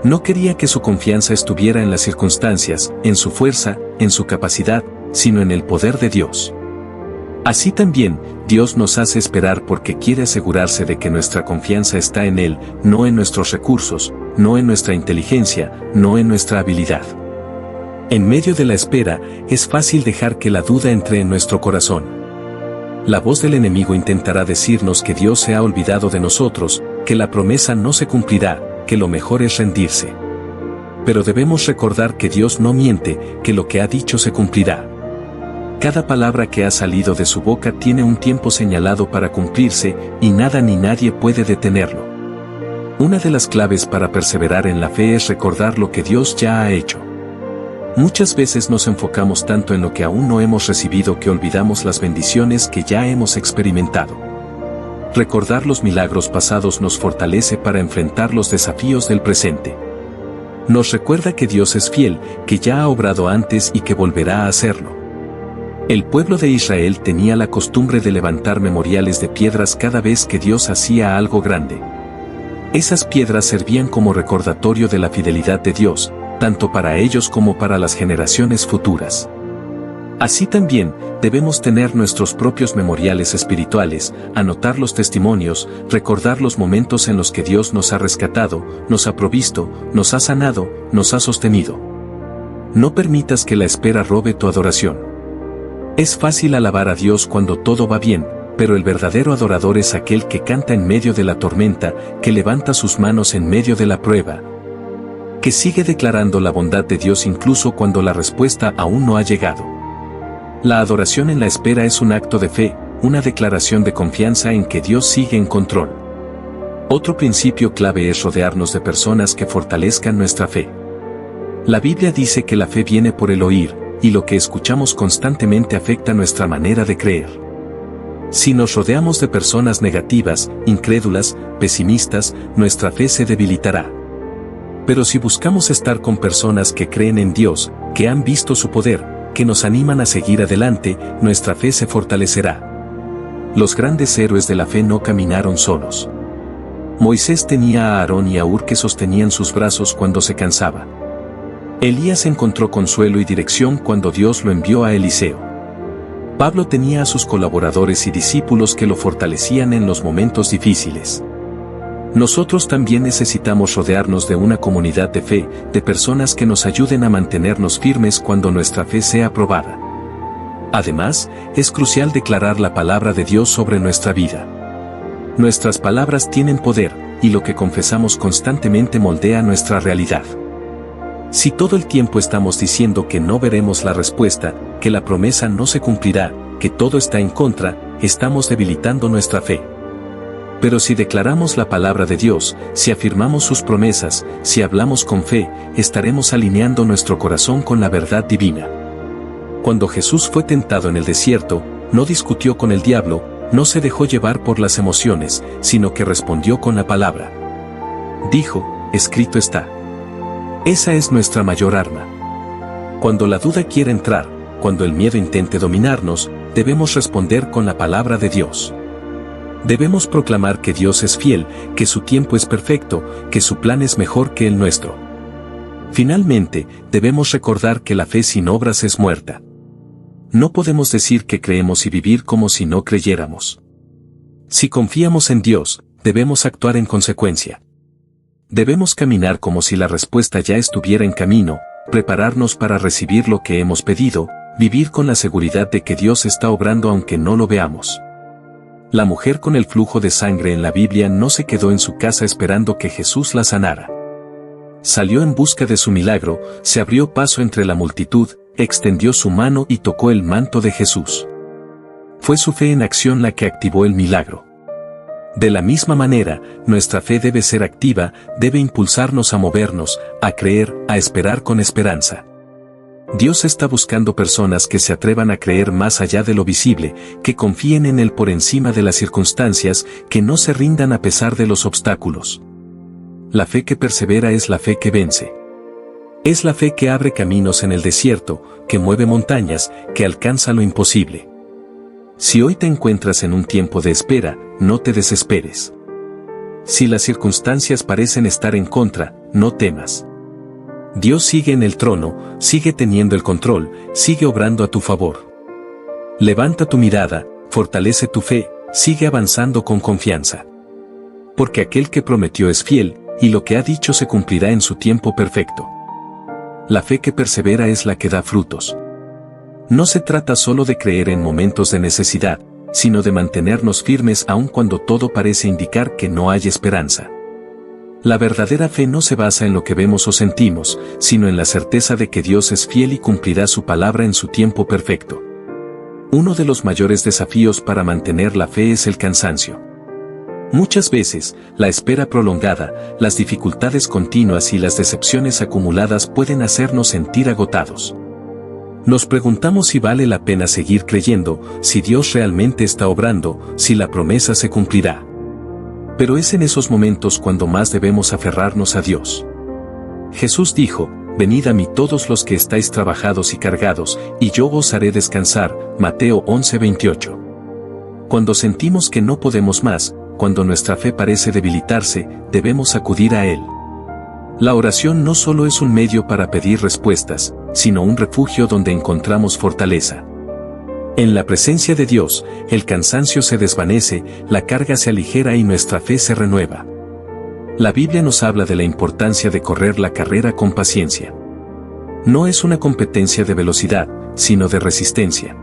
No quería que su confianza estuviera en las circunstancias, en su fuerza, en su capacidad, sino en el poder de Dios. Así también, Dios nos hace esperar porque quiere asegurarse de que nuestra confianza está en Él, no en nuestros recursos, no en nuestra inteligencia, no en nuestra habilidad. En medio de la espera, es fácil dejar que la duda entre en nuestro corazón. La voz del enemigo intentará decirnos que Dios se ha olvidado de nosotros, que la promesa no se cumplirá, que lo mejor es rendirse. Pero debemos recordar que Dios no miente, que lo que ha dicho se cumplirá. Cada palabra que ha salido de su boca tiene un tiempo señalado para cumplirse, y nada ni nadie puede detenerlo. Una de las claves para perseverar en la fe es recordar lo que Dios ya ha hecho. Muchas veces nos enfocamos tanto en lo que aún no hemos recibido que olvidamos las bendiciones que ya hemos experimentado. Recordar los milagros pasados nos fortalece para enfrentar los desafíos del presente. Nos recuerda que Dios es fiel, que ya ha obrado antes y que volverá a hacerlo. El pueblo de Israel tenía la costumbre de levantar memoriales de piedras cada vez que Dios hacía algo grande. Esas piedras servían como recordatorio de la fidelidad de Dios, tanto para ellos como para las generaciones futuras. Así también, debemos tener nuestros propios memoriales espirituales, anotar los testimonios, recordar los momentos en los que Dios nos ha rescatado, nos ha provisto, nos ha sanado, nos ha sostenido. No permitas que la espera robe tu adoración. Es fácil alabar a Dios cuando todo va bien, pero el verdadero adorador es aquel que canta en medio de la tormenta, que levanta sus manos en medio de la prueba, que sigue declarando la bondad de Dios incluso cuando la respuesta aún no ha llegado. La adoración en la espera es un acto de fe, una declaración de confianza en que Dios sigue en control. Otro principio clave es rodearnos de personas que fortalezcan nuestra fe. La Biblia dice que la fe viene por el oír, y lo que escuchamos constantemente afecta nuestra manera de creer. Si nos rodeamos de personas negativas, incrédulas, pesimistas, nuestra fe se debilitará. Pero si buscamos estar con personas que creen en Dios, que han visto su poder, que nos animan a seguir adelante, nuestra fe se fortalecerá. Los grandes héroes de la fe no caminaron solos. Moisés tenía a Aarón y a Hur que sostenían sus brazos cuando se cansaba. Elías encontró consuelo y dirección cuando Dios lo envió a Eliseo. Pablo tenía a sus colaboradores y discípulos que lo fortalecían en los momentos difíciles. Nosotros también necesitamos rodearnos de una comunidad de fe, de personas que nos ayuden a mantenernos firmes cuando nuestra fe sea probada. Además, es crucial declarar la palabra de Dios sobre nuestra vida. Nuestras palabras tienen poder, y lo que confesamos constantemente moldea nuestra realidad. Si todo el tiempo estamos diciendo que no veremos la respuesta, que la promesa no se cumplirá, que todo está en contra, estamos debilitando nuestra fe. Pero si declaramos la palabra de Dios, si afirmamos sus promesas, si hablamos con fe, estaremos alineando nuestro corazón con la verdad divina. Cuando Jesús fue tentado en el desierto, no discutió con el diablo, no se dejó llevar por las emociones, sino que respondió con la palabra. Dijo, escrito está. Esa es nuestra mayor arma. Cuando la duda quiera entrar, cuando el miedo intente dominarnos, debemos responder con la palabra de Dios. Debemos proclamar que Dios es fiel, que su tiempo es perfecto, que su plan es mejor que el nuestro. Finalmente, debemos recordar que la fe sin obras es muerta. No podemos decir que creemos y vivir como si no creyéramos. Si confiamos en Dios, debemos actuar en consecuencia. Debemos caminar como si la respuesta ya estuviera en camino, prepararnos para recibir lo que hemos pedido, vivir con la seguridad de que Dios está obrando aunque no lo veamos. La mujer con el flujo de sangre en la Biblia no se quedó en su casa esperando que Jesús la sanara. Salió en busca de su milagro, se abrió paso entre la multitud, extendió su mano y tocó el manto de Jesús. Fue su fe en acción la que activó el milagro. De la misma manera, nuestra fe debe ser activa, debe impulsarnos a movernos, a creer, a esperar con esperanza. Dios está buscando personas que se atrevan a creer más allá de lo visible, que confíen en Él por encima de las circunstancias, que no se rindan a pesar de los obstáculos. La fe que persevera es la fe que vence. Es la fe que abre caminos en el desierto, que mueve montañas, que alcanza lo imposible. Si hoy te encuentras en un tiempo de espera, no te desesperes. Si las circunstancias parecen estar en contra, no temas. Dios sigue en el trono, sigue teniendo el control, sigue obrando a tu favor. Levanta tu mirada, fortalece tu fe, sigue avanzando con confianza. Porque aquel que prometió es fiel, y lo que ha dicho se cumplirá en su tiempo perfecto. La fe que persevera es la que da frutos. No se trata solo de creer en momentos de necesidad, sino de mantenernos firmes aun cuando todo parece indicar que no hay esperanza. La verdadera fe no se basa en lo que vemos o sentimos, sino en la certeza de que Dios es fiel y cumplirá su palabra en su tiempo perfecto. Uno de los mayores desafíos para mantener la fe es el cansancio. Muchas veces, la espera prolongada, las dificultades continuas y las decepciones acumuladas pueden hacernos sentir agotados. Nos preguntamos si vale la pena seguir creyendo, si Dios realmente está obrando, si la promesa se cumplirá. Pero es en esos momentos cuando más debemos aferrarnos a Dios. Jesús dijo, «Venid a mí todos los que estáis trabajados y cargados, y yo os haré descansar», Mateo 11:28. Cuando sentimos que no podemos más, cuando nuestra fe parece debilitarse, debemos acudir a Él. La oración no solo es un medio para pedir respuestas, sino un refugio donde encontramos fortaleza. En la presencia de Dios, el cansancio se desvanece, la carga se aligera y nuestra fe se renueva. La Biblia nos habla de la importancia de correr la carrera con paciencia. No es una competencia de velocidad, sino de resistencia.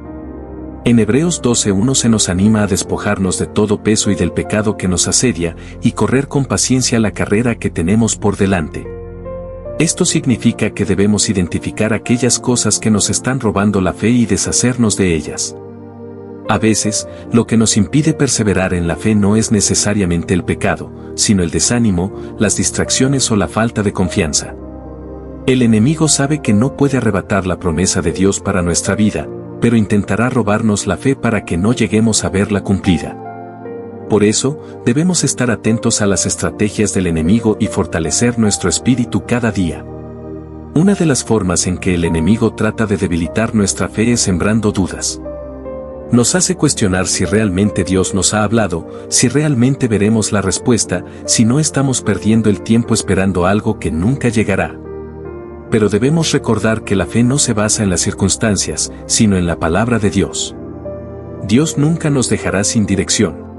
En Hebreos 12:1 se nos anima a despojarnos de todo peso y del pecado que nos asedia, y correr con paciencia la carrera que tenemos por delante. Esto significa que debemos identificar aquellas cosas que nos están robando la fe y deshacernos de ellas. A veces, lo que nos impide perseverar en la fe no es necesariamente el pecado, sino el desánimo, las distracciones o la falta de confianza. El enemigo sabe que no puede arrebatar la promesa de Dios para nuestra vida, pero intentará robarnos la fe para que no lleguemos a verla cumplida. Por eso, debemos estar atentos a las estrategias del enemigo y fortalecer nuestro espíritu cada día. Una de las formas en que el enemigo trata de debilitar nuestra fe es sembrando dudas. Nos hace cuestionar si realmente Dios nos ha hablado, si realmente veremos la respuesta, si no estamos perdiendo el tiempo esperando algo que nunca llegará. Pero debemos recordar que la fe no se basa en las circunstancias, sino en la palabra de Dios. Dios nunca nos dejará sin dirección.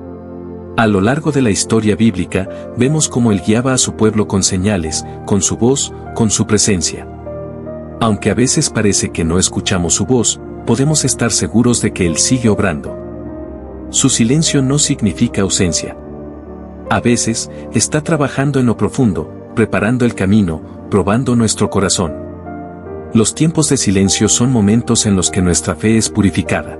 A lo largo de la historia bíblica, vemos cómo Él guiaba a su pueblo con señales, con su voz, con su presencia. Aunque a veces parece que no escuchamos su voz, podemos estar seguros de que Él sigue obrando. Su silencio no significa ausencia. A veces, está trabajando en lo profundo, preparando el camino, probando nuestro corazón. Los tiempos de silencio son momentos en los que nuestra fe es purificada.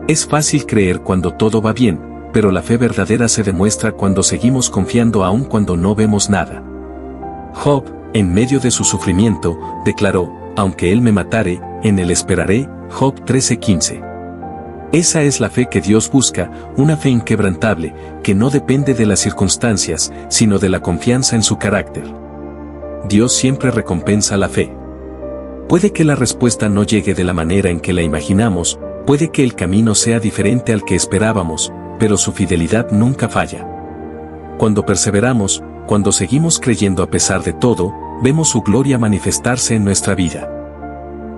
Es fácil creer cuando todo va bien, pero la fe verdadera se demuestra cuando seguimos confiando aun cuando no vemos nada. Job, en medio de su sufrimiento, declaró, «Aunque él me matare, en él esperaré», Job 13:15. Esa es la fe que Dios busca, una fe inquebrantable, que no depende de las circunstancias, sino de la confianza en su carácter. Dios siempre recompensa la fe. Puede que la respuesta no llegue de la manera en que la imaginamos, puede que el camino sea diferente al que esperábamos, pero su fidelidad nunca falla. Cuando perseveramos, cuando seguimos creyendo a pesar de todo, vemos su gloria manifestarse en nuestra vida.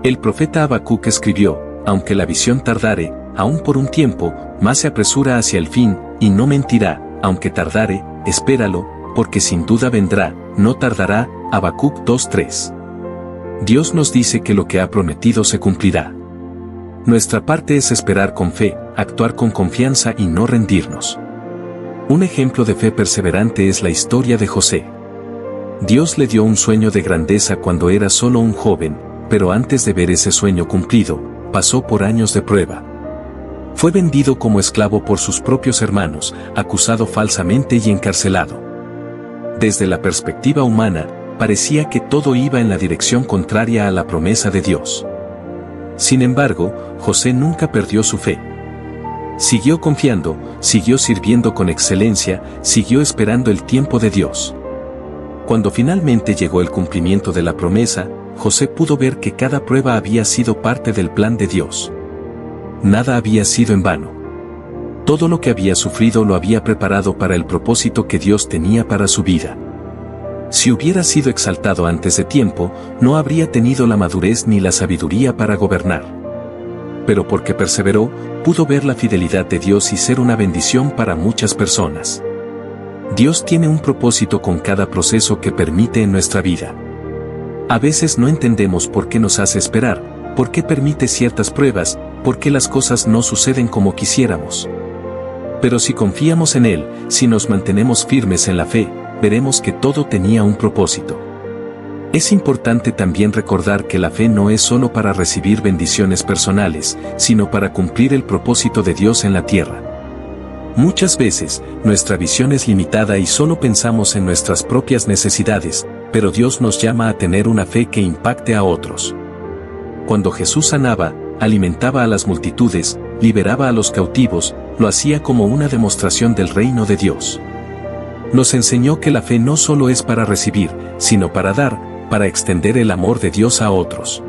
El profeta Habacuc escribió, «Aunque la visión tardare, aún por un tiempo, más se apresura hacia el fin, y no mentirá, aunque tardare, espéralo, porque sin duda vendrá, no tardará», Habacuc 2:3. Dios nos dice que lo que ha prometido se cumplirá. Nuestra parte es esperar con fe, actuar con confianza y no rendirnos. Un ejemplo de fe perseverante es la historia de José. Dios le dio un sueño de grandeza cuando era solo un joven, pero antes de ver ese sueño cumplido, pasó por años de prueba. Fue vendido como esclavo por sus propios hermanos, acusado falsamente y encarcelado. Desde la perspectiva humana, parecía que todo iba en la dirección contraria a la promesa de Dios. Sin embargo, José nunca perdió su fe. Siguió confiando, siguió sirviendo con excelencia, siguió esperando el tiempo de Dios. Cuando finalmente llegó el cumplimiento de la promesa, José pudo ver que cada prueba había sido parte del plan de Dios. Nada había sido en vano. Todo lo que había sufrido lo había preparado para el propósito que Dios tenía para su vida. Si hubiera sido exaltado antes de tiempo, no habría tenido la madurez ni la sabiduría para gobernar. Pero porque perseveró, pudo ver la fidelidad de Dios y ser una bendición para muchas personas. Dios tiene un propósito con cada proceso que permite en nuestra vida. A veces no entendemos por qué nos hace esperar, por qué permite ciertas pruebas, por qué las cosas no suceden como quisiéramos. Pero si confiamos en Él, si nos mantenemos firmes en la fe, veremos que todo tenía un propósito. Es importante también recordar que la fe no es solo para recibir bendiciones personales, sino para cumplir el propósito de Dios en la tierra. Muchas veces, nuestra visión es limitada y solo pensamos en nuestras propias necesidades, pero Dios nos llama a tener una fe que impacte a otros. Cuando Jesús sanaba, alimentaba a las multitudes, liberaba a los cautivos, lo hacía como una demostración del reino de Dios. Nos enseñó que la fe no solo es para recibir, sino para dar, para extender el amor de Dios a otros.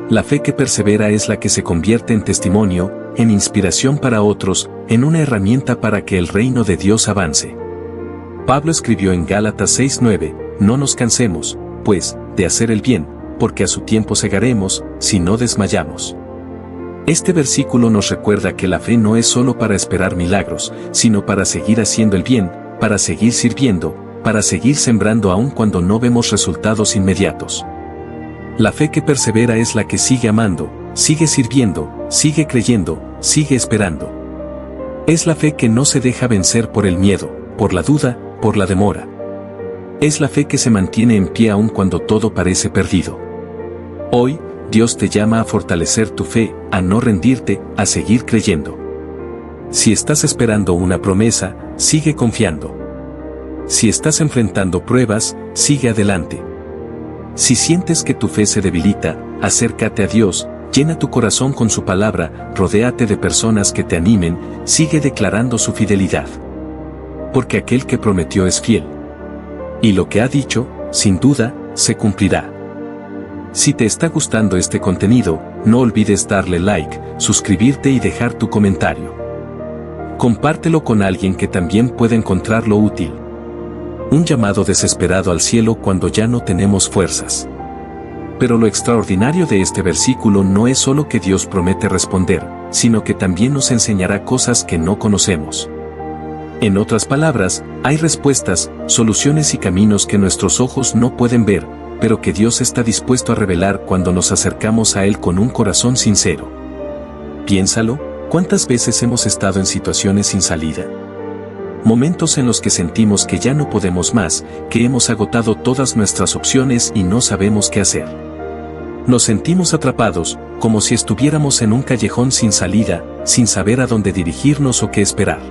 La fe que persevera es la que se convierte en testimonio, en inspiración para otros, en una herramienta para que el reino de Dios avance. Pablo escribió en Gálatas 6:9, no nos cansemos, pues, de hacer el bien, porque a su tiempo segaremos, si no desmayamos. Este versículo nos recuerda que la fe no es solo para esperar milagros, sino para seguir haciendo el bien, para seguir sirviendo, para seguir sembrando aun cuando no vemos resultados inmediatos. La fe que persevera es la que sigue amando, sigue sirviendo, sigue creyendo, sigue esperando. Es la fe que no se deja vencer por el miedo, por la duda, por la demora. Es la fe que se mantiene en pie aun cuando todo parece perdido. Hoy, Dios te llama a fortalecer tu fe, a no rendirte, a seguir creyendo. Si estás esperando una promesa, sigue confiando. Si estás enfrentando pruebas, sigue adelante. Si sientes que tu fe se debilita, acércate a Dios, llena tu corazón con su palabra, rodéate de personas que te animen, sigue declarando su fidelidad. Porque aquel que prometió es fiel. Y lo que ha dicho, sin duda, se cumplirá. Si te está gustando este contenido, no olvides darle like, suscribirte y dejar tu comentario. Compártelo con alguien que también pueda encontrarlo útil. Un llamado desesperado al cielo cuando ya no tenemos fuerzas. Pero lo extraordinario de este versículo no es solo que Dios promete responder, sino que también nos enseñará cosas que no conocemos. En otras palabras, hay respuestas, soluciones y caminos que nuestros ojos no pueden ver, pero que Dios está dispuesto a revelar cuando nos acercamos a Él con un corazón sincero. Piénsalo, ¿cuántas veces hemos estado en situaciones sin salida? Momentos en los que sentimos que ya no podemos más, que hemos agotado todas nuestras opciones y no sabemos qué hacer. Nos sentimos atrapados, como si estuviéramos en un callejón sin salida, sin saber a dónde dirigirnos o qué esperar.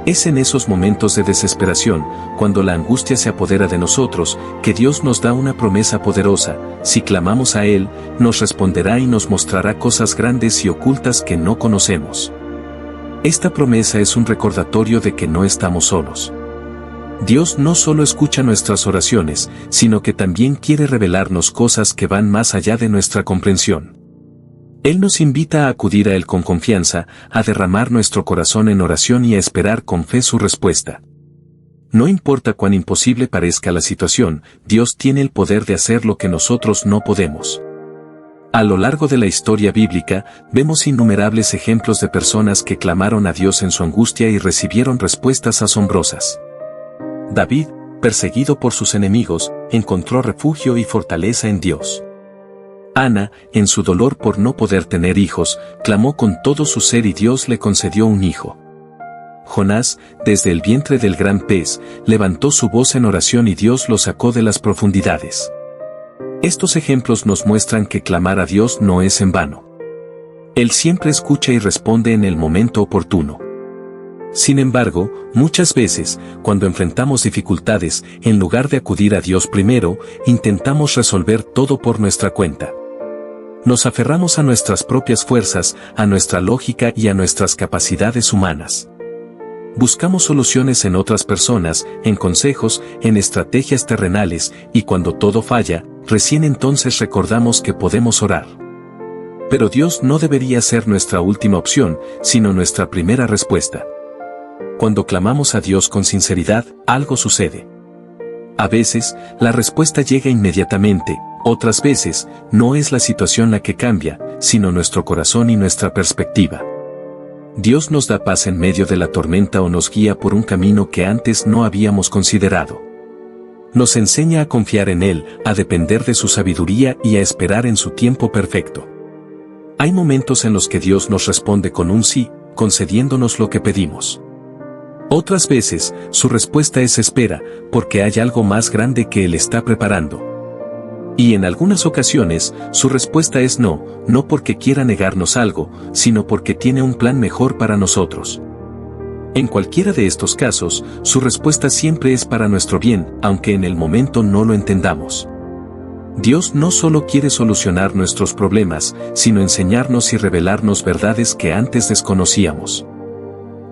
Es en esos momentos de desesperación, cuando la angustia se apodera de nosotros, que Dios nos da una promesa poderosa: si clamamos a Él, nos responderá y nos mostrará cosas grandes y ocultas que no conocemos. Esta promesa es un recordatorio de que no estamos solos. Dios no solo escucha nuestras oraciones, sino que también quiere revelarnos cosas que van más allá de nuestra comprensión. Él nos invita a acudir a Él con confianza, a derramar nuestro corazón en oración y a esperar con fe su respuesta. No importa cuán imposible parezca la situación, Dios tiene el poder de hacer lo que nosotros no podemos. A lo largo de la historia bíblica, vemos innumerables ejemplos de personas que clamaron a Dios en su angustia y recibieron respuestas asombrosas. David, perseguido por sus enemigos, encontró refugio y fortaleza en Dios. Ana, en su dolor por no poder tener hijos, clamó con todo su ser y Dios le concedió un hijo. Jonás, desde el vientre del gran pez, levantó su voz en oración y Dios lo sacó de las profundidades. Estos ejemplos nos muestran que clamar a Dios no es en vano. Él siempre escucha y responde en el momento oportuno. Sin embargo, muchas veces, cuando enfrentamos dificultades, en lugar de acudir a Dios primero, intentamos resolver todo por nuestra cuenta. Nos aferramos a nuestras propias fuerzas, a nuestra lógica y a nuestras capacidades humanas. Buscamos soluciones en otras personas, en consejos, en estrategias terrenales, y cuando todo falla, recién entonces recordamos que podemos orar. Pero Dios no debería ser nuestra última opción, sino nuestra primera respuesta. Cuando clamamos a Dios con sinceridad, algo sucede. A veces, la respuesta llega inmediatamente, otras veces, no es la situación la que cambia, sino nuestro corazón y nuestra perspectiva. Dios nos da paz en medio de la tormenta o nos guía por un camino que antes no habíamos considerado. Nos enseña a confiar en Él, a depender de su sabiduría y a esperar en su tiempo perfecto. Hay momentos en los que Dios nos responde con un sí, concediéndonos lo que pedimos. Otras veces, su respuesta es espera, porque hay algo más grande que Él está preparando. Y en algunas ocasiones, su respuesta es no, no porque quiera negarnos algo, sino porque tiene un plan mejor para nosotros. En cualquiera de estos casos, su respuesta siempre es para nuestro bien, aunque en el momento no lo entendamos. Dios no solo quiere solucionar nuestros problemas, sino enseñarnos y revelarnos verdades que antes desconocíamos.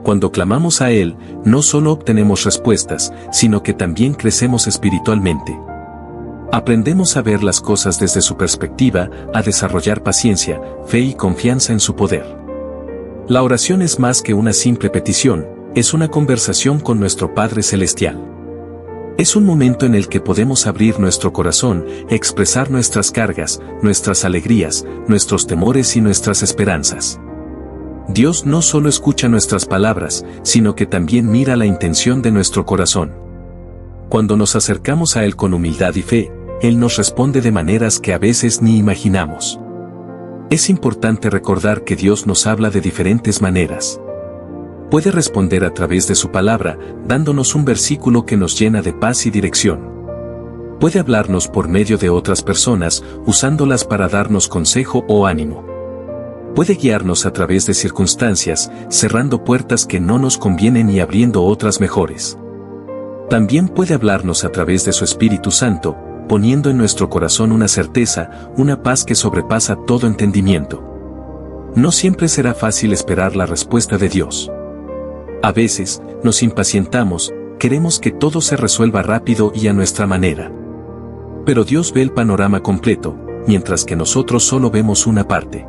Cuando clamamos a Él, no solo obtenemos respuestas, sino que también crecemos espiritualmente. Aprendemos a ver las cosas desde su perspectiva, a desarrollar paciencia, fe y confianza en su poder. La oración es más que una simple petición, es una conversación con nuestro Padre Celestial. Es un momento en el que podemos abrir nuestro corazón, expresar nuestras cargas, nuestras alegrías, nuestros temores y nuestras esperanzas. Dios no solo escucha nuestras palabras, sino que también mira la intención de nuestro corazón. Cuando nos acercamos a Él con humildad y fe, Él nos responde de maneras que a veces ni imaginamos. Es importante recordar que Dios nos habla de diferentes maneras. Puede responder a través de su palabra, dándonos un versículo que nos llena de paz y dirección. Puede hablarnos por medio de otras personas, usándolas para darnos consejo o ánimo. Puede guiarnos a través de circunstancias, cerrando puertas que no nos convienen y abriendo otras mejores. También puede hablarnos a través de su Espíritu Santo, poniendo en nuestro corazón una certeza, una paz que sobrepasa todo entendimiento. No siempre será fácil esperar la respuesta de Dios. A veces, nos impacientamos, queremos que todo se resuelva rápido y a nuestra manera. Pero Dios ve el panorama completo, mientras que nosotros solo vemos una parte.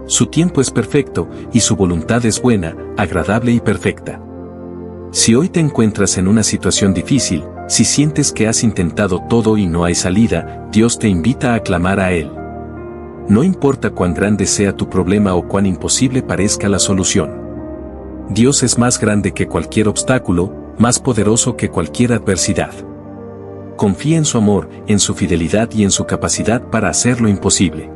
Su tiempo es perfecto, y su voluntad es buena, agradable y perfecta. Si hoy te encuentras en una situación difícil, si sientes que has intentado todo y no hay salida, Dios te invita a clamar a Él. No importa cuán grande sea tu problema o cuán imposible parezca la solución. Dios es más grande que cualquier obstáculo, más poderoso que cualquier adversidad. Confía en su amor, en su fidelidad y en su capacidad para hacer lo imposible.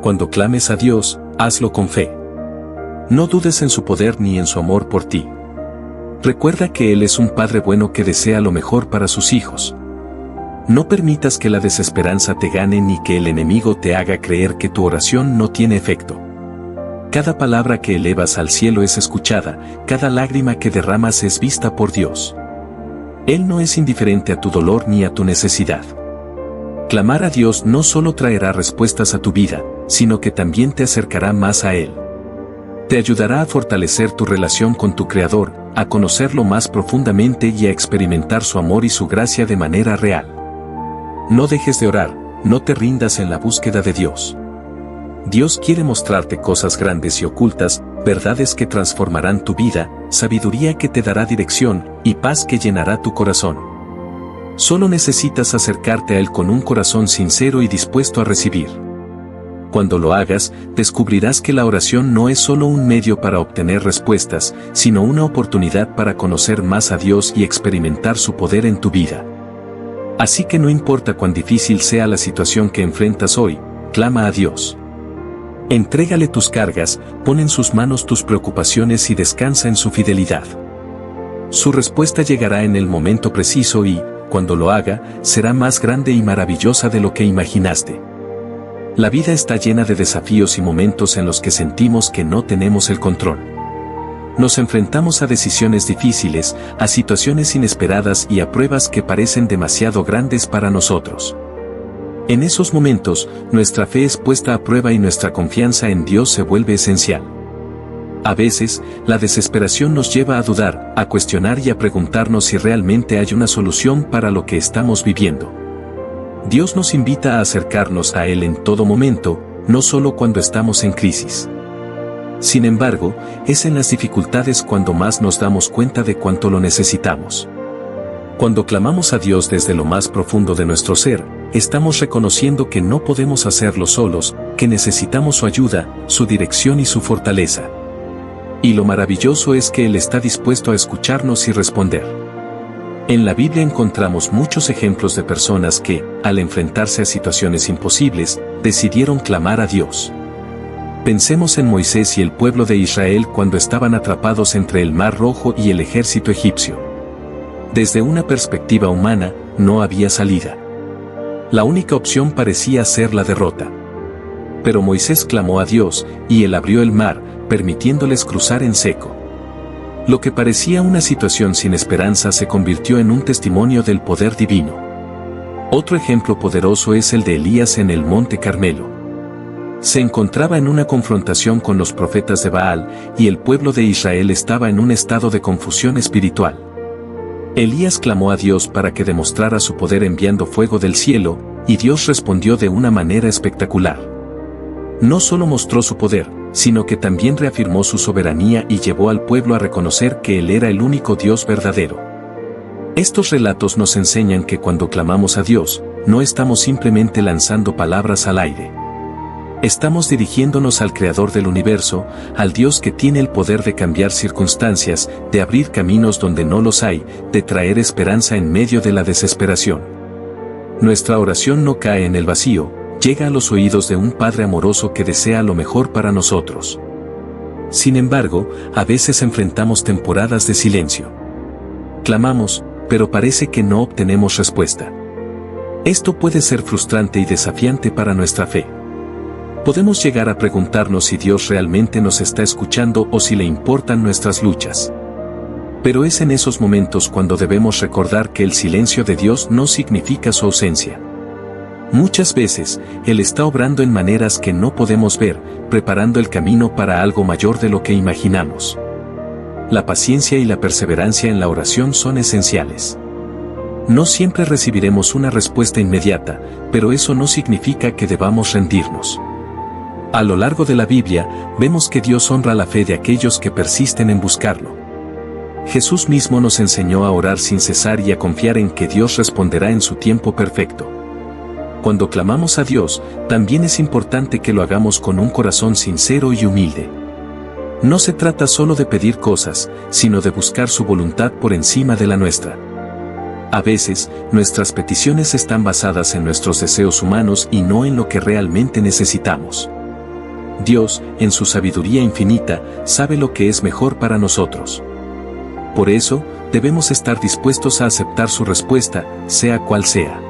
Cuando clames a Dios, hazlo con fe. No dudes en su poder ni en su amor por ti. Recuerda que Él es un Padre bueno que desea lo mejor para sus hijos. No permitas que la desesperanza te gane ni que el enemigo te haga creer que tu oración no tiene efecto. Cada palabra que elevas al cielo es escuchada, cada lágrima que derramas es vista por Dios. Él no es indiferente a tu dolor ni a tu necesidad. Clamar a Dios no solo traerá respuestas a tu vida, sino que también te acercará más a Él. Te ayudará a fortalecer tu relación con tu Creador, a conocerlo más profundamente y a experimentar su amor y su gracia de manera real. No dejes de orar, no te rindas en la búsqueda de Dios. Dios quiere mostrarte cosas grandes y ocultas, verdades que transformarán tu vida, sabiduría que te dará dirección, y paz que llenará tu corazón. Solo necesitas acercarte a Él con un corazón sincero y dispuesto a recibir. Cuando lo hagas, descubrirás que la oración no es solo un medio para obtener respuestas, sino una oportunidad para conocer más a Dios y experimentar su poder en tu vida. Así que no importa cuán difícil sea la situación que enfrentas hoy, clama a Dios. Entrégale tus cargas, pon en sus manos tus preocupaciones y descansa en su fidelidad. Su respuesta llegará en el momento preciso y, cuando lo haga, será más grande y maravillosa de lo que imaginaste. La vida está llena de desafíos y momentos en los que sentimos que no tenemos el control. Nos enfrentamos a decisiones difíciles, a situaciones inesperadas y a pruebas que parecen demasiado grandes para nosotros. En esos momentos, nuestra fe es puesta a prueba y nuestra confianza en Dios se vuelve esencial. A veces, la desesperación nos lleva a dudar, a cuestionar y a preguntarnos si realmente hay una solución para lo que estamos viviendo. Dios nos invita a acercarnos a Él en todo momento, no solo cuando estamos en crisis. Sin embargo, es en las dificultades cuando más nos damos cuenta de cuánto lo necesitamos. Cuando clamamos a Dios desde lo más profundo de nuestro ser, estamos reconociendo que no podemos hacerlo solos, que necesitamos su ayuda, su dirección y su fortaleza. Y lo maravilloso es que Él está dispuesto a escucharnos y responder. En la Biblia encontramos muchos ejemplos de personas que, al enfrentarse a situaciones imposibles, decidieron clamar a Dios. Pensemos en Moisés y el pueblo de Israel cuando estaban atrapados entre el Mar Rojo y el ejército egipcio. Desde una perspectiva humana, no había salida. La única opción parecía ser la derrota. Pero Moisés clamó a Dios, y Él abrió el mar, permitiéndoles cruzar en seco. Lo que parecía una situación sin esperanza se convirtió en un testimonio del poder divino. Otro ejemplo poderoso es el de Elías en el Monte Carmelo. Se encontraba en una confrontación con los profetas de Baal, y el pueblo de Israel estaba en un estado de confusión espiritual. Elías clamó a Dios para que demostrara su poder enviando fuego del cielo, y Dios respondió de una manera espectacular. No solo mostró su poder, sino que también reafirmó su soberanía y llevó al pueblo a reconocer que Él era el único Dios verdadero. Estos relatos nos enseñan que cuando clamamos a Dios, no estamos simplemente lanzando palabras al aire. Estamos dirigiéndonos al Creador del universo, al Dios que tiene el poder de cambiar circunstancias, de abrir caminos donde no los hay, de traer esperanza en medio de la desesperación. Nuestra oración no cae en el vacío, llega a los oídos de un Padre amoroso que desea lo mejor para nosotros. Sin embargo, a veces enfrentamos temporadas de silencio. Clamamos, pero parece que no obtenemos respuesta. Esto puede ser frustrante y desafiante para nuestra fe. Podemos llegar a preguntarnos si Dios realmente nos está escuchando o si le importan nuestras luchas. Pero es en esos momentos cuando debemos recordar que el silencio de Dios no significa su ausencia. Muchas veces, Él está obrando en maneras que no podemos ver, preparando el camino para algo mayor de lo que imaginamos. La paciencia y la perseverancia en la oración son esenciales. No siempre recibiremos una respuesta inmediata, pero eso no significa que debamos rendirnos. A lo largo de la Biblia, vemos que Dios honra la fe de aquellos que persisten en buscarlo. Jesús mismo nos enseñó a orar sin cesar y a confiar en que Dios responderá en su tiempo perfecto. Cuando clamamos a Dios, también es importante que lo hagamos con un corazón sincero y humilde. No se trata solo de pedir cosas, sino de buscar su voluntad por encima de la nuestra. A veces, nuestras peticiones están basadas en nuestros deseos humanos y no en lo que realmente necesitamos. Dios, en su sabiduría infinita, sabe lo que es mejor para nosotros. Por eso, debemos estar dispuestos a aceptar su respuesta, sea cual sea.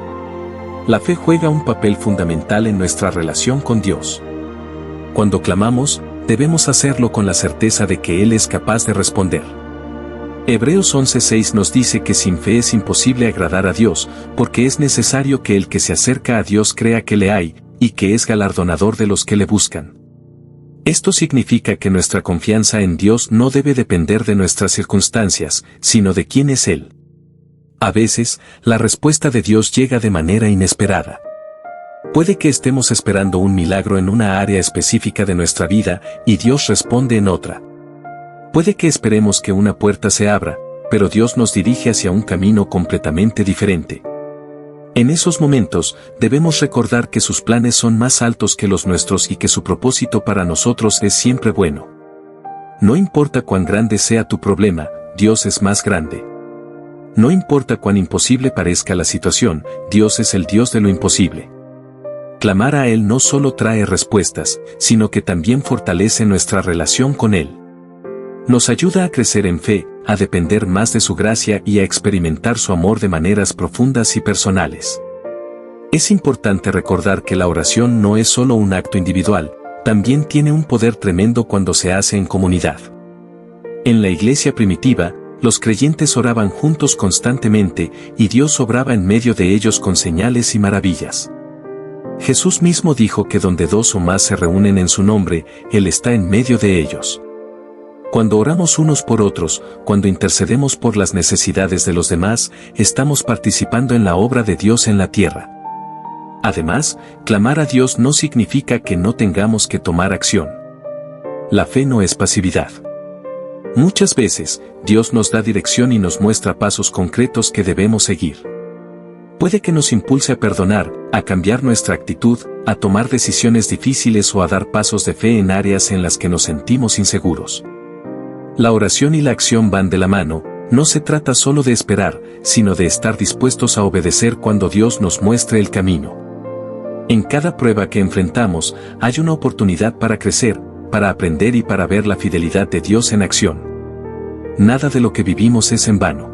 La fe juega un papel fundamental en nuestra relación con Dios. Cuando clamamos, debemos hacerlo con la certeza de que Él es capaz de responder. Hebreos 11:6 nos dice que sin fe es imposible agradar a Dios, porque es necesario que el que se acerca a Dios crea que le hay, y que es galardonador de los que le buscan. Esto significa que nuestra confianza en Dios no debe depender de nuestras circunstancias, sino de quién es Él. A veces, la respuesta de Dios llega de manera inesperada. Puede que estemos esperando un milagro en una área específica de nuestra vida, y Dios responde en otra. Puede que esperemos que una puerta se abra, pero Dios nos dirige hacia un camino completamente diferente. En esos momentos, debemos recordar que sus planes son más altos que los nuestros y que su propósito para nosotros es siempre bueno. No importa cuán grande sea tu problema, Dios es más grande. No importa cuán imposible parezca la situación, Dios es el Dios de lo imposible. Clamar a Él no solo trae respuestas, sino que también fortalece nuestra relación con Él. Nos ayuda a crecer en fe, a depender más de su gracia y a experimentar su amor de maneras profundas y personales. Es importante recordar que la oración no es solo un acto individual, también tiene un poder tremendo cuando se hace en comunidad. En la iglesia primitiva, los creyentes oraban juntos constantemente y Dios obraba en medio de ellos con señales y maravillas. Jesús mismo dijo que donde dos o más se reúnen en su nombre, Él está en medio de ellos. Cuando oramos unos por otros, cuando intercedemos por las necesidades de los demás, estamos participando en la obra de Dios en la tierra. Además, clamar a Dios no significa que no tengamos que tomar acción. La fe no es pasividad. Muchas veces, Dios nos da dirección y nos muestra pasos concretos que debemos seguir. Puede que nos impulse a perdonar, a cambiar nuestra actitud, a tomar decisiones difíciles o a dar pasos de fe en áreas en las que nos sentimos inseguros. La oración y la acción van de la mano, no se trata solo de esperar, sino de estar dispuestos a obedecer cuando Dios nos muestre el camino. En cada prueba que enfrentamos, hay una oportunidad para crecer, para aprender y para ver la fidelidad de Dios en acción. Nada de lo que vivimos es en vano.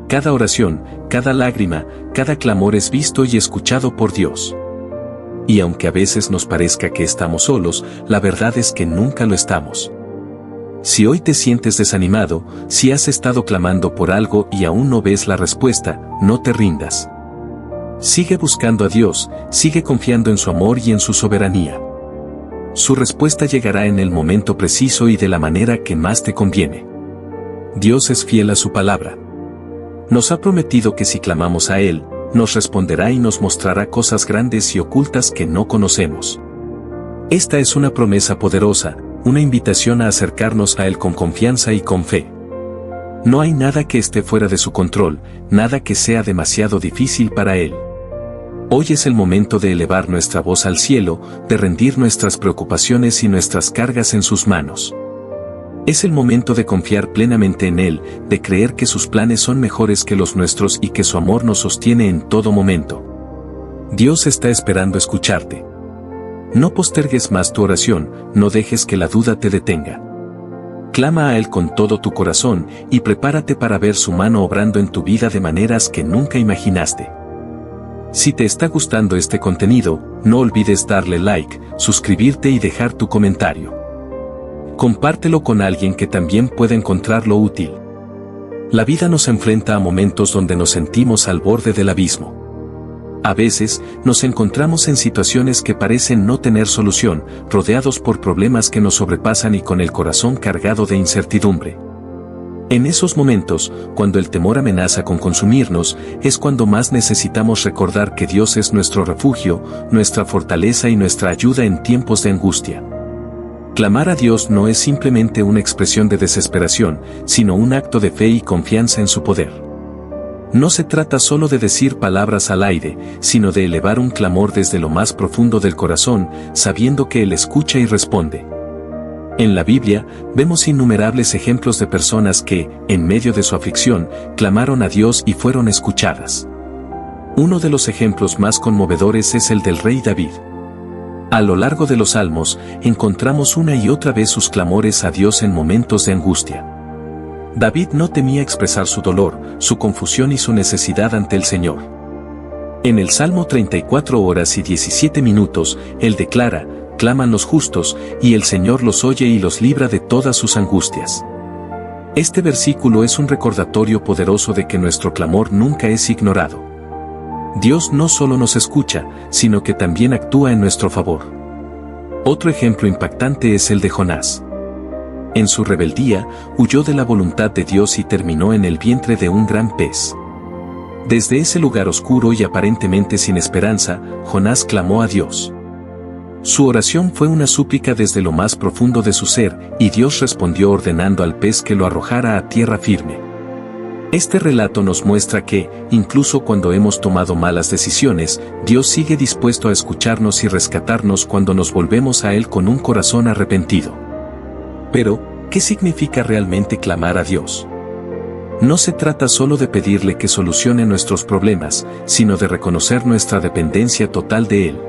Cada oración, cada lágrima, cada clamor es visto y escuchado por Dios. Y aunque a veces nos parezca que estamos solos, la verdad es que nunca lo estamos. Si hoy te sientes desanimado, si has estado clamando por algo y aún no ves la respuesta, no te rindas. Sigue buscando a Dios, sigue confiando en su amor y en su soberanía. Su respuesta llegará en el momento preciso y de la manera que más te conviene. Dios es fiel a su palabra. Nos ha prometido que si clamamos a Él, nos responderá y nos mostrará cosas grandes y ocultas que no conocemos. Esta es una promesa poderosa, una invitación a acercarnos a Él con confianza y con fe. No hay nada que esté fuera de su control, nada que sea demasiado difícil para Él. Hoy es el momento de elevar nuestra voz al cielo, de rendir nuestras preocupaciones y nuestras cargas en sus manos. Es el momento de confiar plenamente en Él, de creer que sus planes son mejores que los nuestros y que su amor nos sostiene en todo momento. Dios está esperando escucharte. No postergues más tu oración, no dejes que la duda te detenga. Clama a Él con todo tu corazón y prepárate para ver su mano obrando en tu vida de maneras que nunca imaginaste. Si te está gustando este contenido, no olvides darle like, suscribirte y dejar tu comentario. Compártelo con alguien que también pueda encontrarlo útil. La vida nos enfrenta a momentos donde nos sentimos al borde del abismo. A veces, nos encontramos en situaciones que parecen no tener solución, rodeados por problemas que nos sobrepasan y con el corazón cargado de incertidumbre. En esos momentos, cuando el temor amenaza con consumirnos, es cuando más necesitamos recordar que Dios es nuestro refugio, nuestra fortaleza y nuestra ayuda en tiempos de angustia. Clamar a Dios no es simplemente una expresión de desesperación, sino un acto de fe y confianza en su poder. No se trata solo de decir palabras al aire, sino de elevar un clamor desde lo más profundo del corazón, sabiendo que Él escucha y responde. En la Biblia, vemos innumerables ejemplos de personas que, en medio de su aflicción, clamaron a Dios y fueron escuchadas. Uno de los ejemplos más conmovedores es el del rey David. A lo largo de los Salmos, encontramos una y otra vez sus clamores a Dios en momentos de angustia. David no temía expresar su dolor, su confusión y su necesidad ante el Señor. En el Salmo 34 horas y 17 minutos, él declara: claman los justos, y el Señor los oye y los libra de todas sus angustias. Este versículo es un recordatorio poderoso de que nuestro clamor nunca es ignorado. Dios no solo nos escucha, sino que también actúa en nuestro favor. Otro ejemplo impactante es el de Jonás. En su rebeldía, huyó de la voluntad de Dios y terminó en el vientre de un gran pez. Desde ese lugar oscuro y aparentemente sin esperanza, Jonás clamó a Dios. Su oración fue una súplica desde lo más profundo de su ser, y Dios respondió ordenando al pez que lo arrojara a tierra firme. Este relato nos muestra que, incluso cuando hemos tomado malas decisiones, Dios sigue dispuesto a escucharnos y rescatarnos cuando nos volvemos a Él con un corazón arrepentido. Pero, ¿qué significa realmente clamar a Dios? No se trata solo de pedirle que solucione nuestros problemas, sino de reconocer nuestra dependencia total de Él.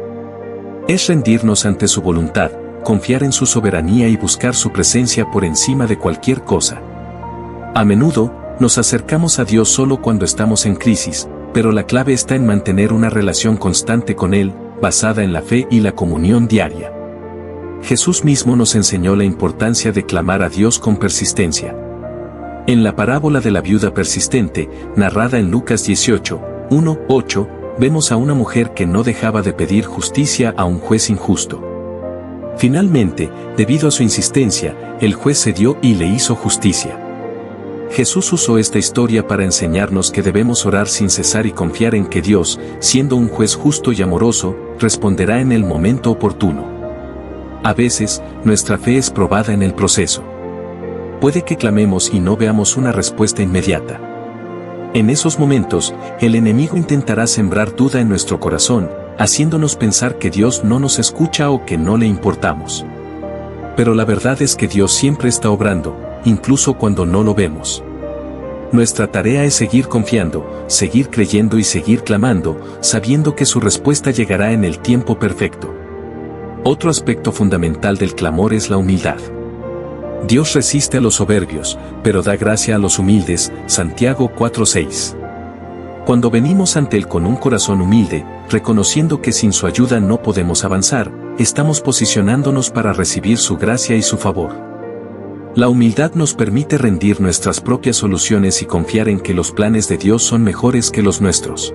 Es rendirnos ante su voluntad, confiar en su soberanía y buscar su presencia por encima de cualquier cosa. A menudo, nos acercamos a Dios solo cuando estamos en crisis, pero la clave está en mantener una relación constante con Él, basada en la fe y la comunión diaria. Jesús mismo nos enseñó la importancia de clamar a Dios con persistencia. En la parábola de la viuda persistente, narrada en Lucas 18, 1-8, vemos a una mujer que no dejaba de pedir justicia a un juez injusto. Finalmente, debido a su insistencia, el juez cedió y le hizo justicia. Jesús usó esta historia para enseñarnos que debemos orar sin cesar y confiar en que Dios, siendo un juez justo y amoroso, responderá en el momento oportuno. A veces, nuestra fe es probada en el proceso. Puede que clamemos y no veamos una respuesta inmediata. En esos momentos, el enemigo intentará sembrar duda en nuestro corazón, haciéndonos pensar que Dios no nos escucha o que no le importamos. Pero la verdad es que Dios siempre está obrando, incluso cuando no lo vemos. Nuestra tarea es seguir confiando, seguir creyendo y seguir clamando, sabiendo que su respuesta llegará en el tiempo perfecto. Otro aspecto fundamental del clamor es la humildad. Dios resiste a los soberbios, pero da gracia a los humildes, Santiago 4:6. Cuando venimos ante Él con un corazón humilde, reconociendo que sin su ayuda no podemos avanzar, estamos posicionándonos para recibir su gracia y su favor. La humildad nos permite rendir nuestras propias soluciones y confiar en que los planes de Dios son mejores que los nuestros.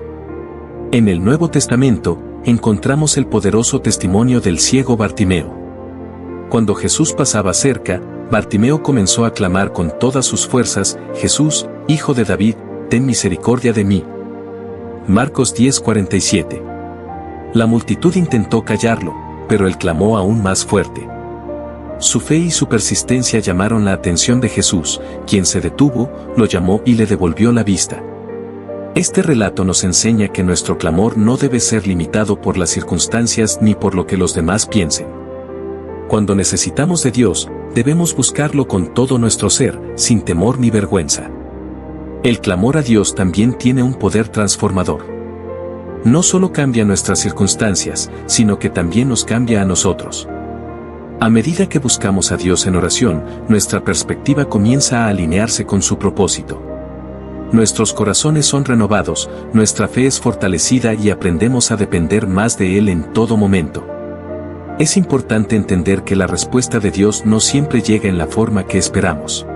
En el Nuevo Testamento, encontramos el poderoso testimonio del ciego Bartimeo. Cuando Jesús pasaba cerca, Bartimeo comenzó a clamar con todas sus fuerzas: Jesús, Hijo de David, ten misericordia de mí. Marcos 10:47. La multitud intentó callarlo, pero él clamó aún más fuerte. Su fe y su persistencia llamaron la atención de Jesús, quien se detuvo, lo llamó y le devolvió la vista. Este relato nos enseña que nuestro clamor no debe ser limitado por las circunstancias ni por lo que los demás piensen. Cuando necesitamos de Dios, debemos buscarlo con todo nuestro ser, sin temor ni vergüenza. El clamor a Dios también tiene un poder transformador. No solo cambia nuestras circunstancias, sino que también nos cambia a nosotros. A medida que buscamos a Dios en oración, nuestra perspectiva comienza a alinearse con su propósito. Nuestros corazones son renovados, nuestra fe es fortalecida y aprendemos a depender más de Él en todo momento. Es importante entender que la respuesta de Dios no siempre llega en la forma que esperamos.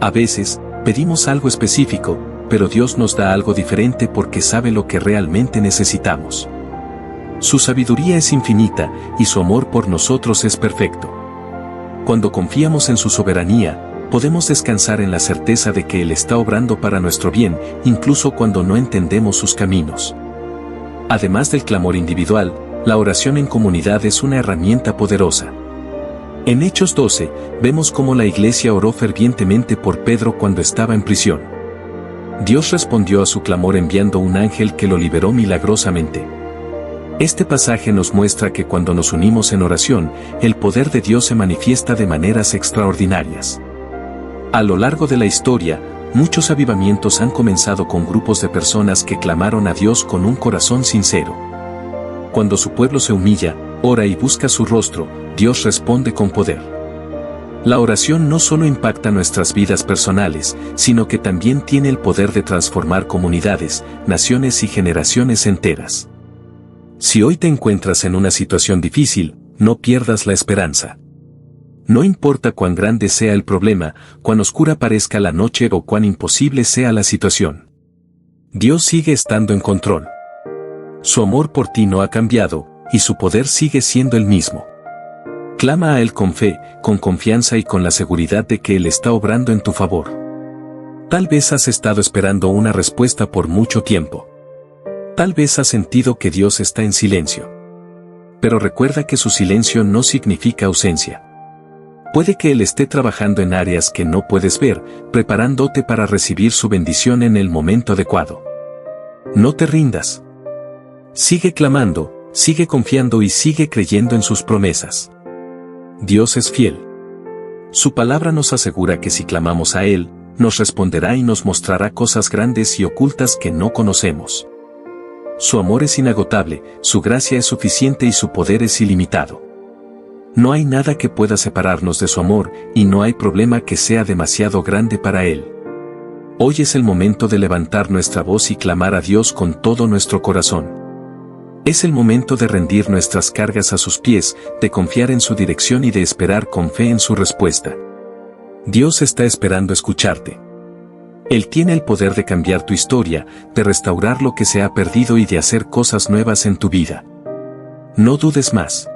A veces, pedimos algo específico, pero Dios nos da algo diferente porque sabe lo que realmente necesitamos. Su sabiduría es infinita, y su amor por nosotros es perfecto. Cuando confiamos en su soberanía, podemos descansar en la certeza de que Él está obrando para nuestro bien, incluso cuando no entendemos sus caminos. Además del clamor individual, la oración en comunidad es una herramienta poderosa. En Hechos 12, vemos cómo la iglesia oró fervientemente por Pedro cuando estaba en prisión. Dios respondió a su clamor enviando un ángel que lo liberó milagrosamente. Este pasaje nos muestra que cuando nos unimos en oración, el poder de Dios se manifiesta de maneras extraordinarias. A lo largo de la historia, muchos avivamientos han comenzado con grupos de personas que clamaron a Dios con un corazón sincero. Cuando su pueblo se humilla, ora y busca su rostro, Dios responde con poder. La oración no solo impacta nuestras vidas personales, sino que también tiene el poder de transformar comunidades, naciones y generaciones enteras. Si hoy te encuentras en una situación difícil, no pierdas la esperanza. No importa cuán grande sea el problema, cuán oscura parezca la noche o cuán imposible sea la situación. Dios sigue estando en control. Su amor por ti no ha cambiado, y su poder sigue siendo el mismo. Clama a Él con fe, con confianza y con la seguridad de que Él está obrando en tu favor. Tal vez has estado esperando una respuesta por mucho tiempo. Tal vez has sentido que Dios está en silencio. Pero recuerda que su silencio no significa ausencia. Puede que Él esté trabajando en áreas que no puedes ver, preparándote para recibir su bendición en el momento adecuado. No te rindas. Sigue clamando, sigue confiando y sigue creyendo en sus promesas. Dios es fiel. Su palabra nos asegura que si clamamos a Él, nos responderá y nos mostrará cosas grandes y ocultas que no conocemos. Su amor es inagotable, su gracia es suficiente y su poder es ilimitado. No hay nada que pueda separarnos de su amor, y no hay problema que sea demasiado grande para Él. Hoy es el momento de levantar nuestra voz y clamar a Dios con todo nuestro corazón. Es el momento de rendir nuestras cargas a sus pies, de confiar en su dirección y de esperar con fe en su respuesta. Dios está esperando escucharte. Él tiene el poder de cambiar tu historia, de restaurar lo que se ha perdido y de hacer cosas nuevas en tu vida. No dudes más.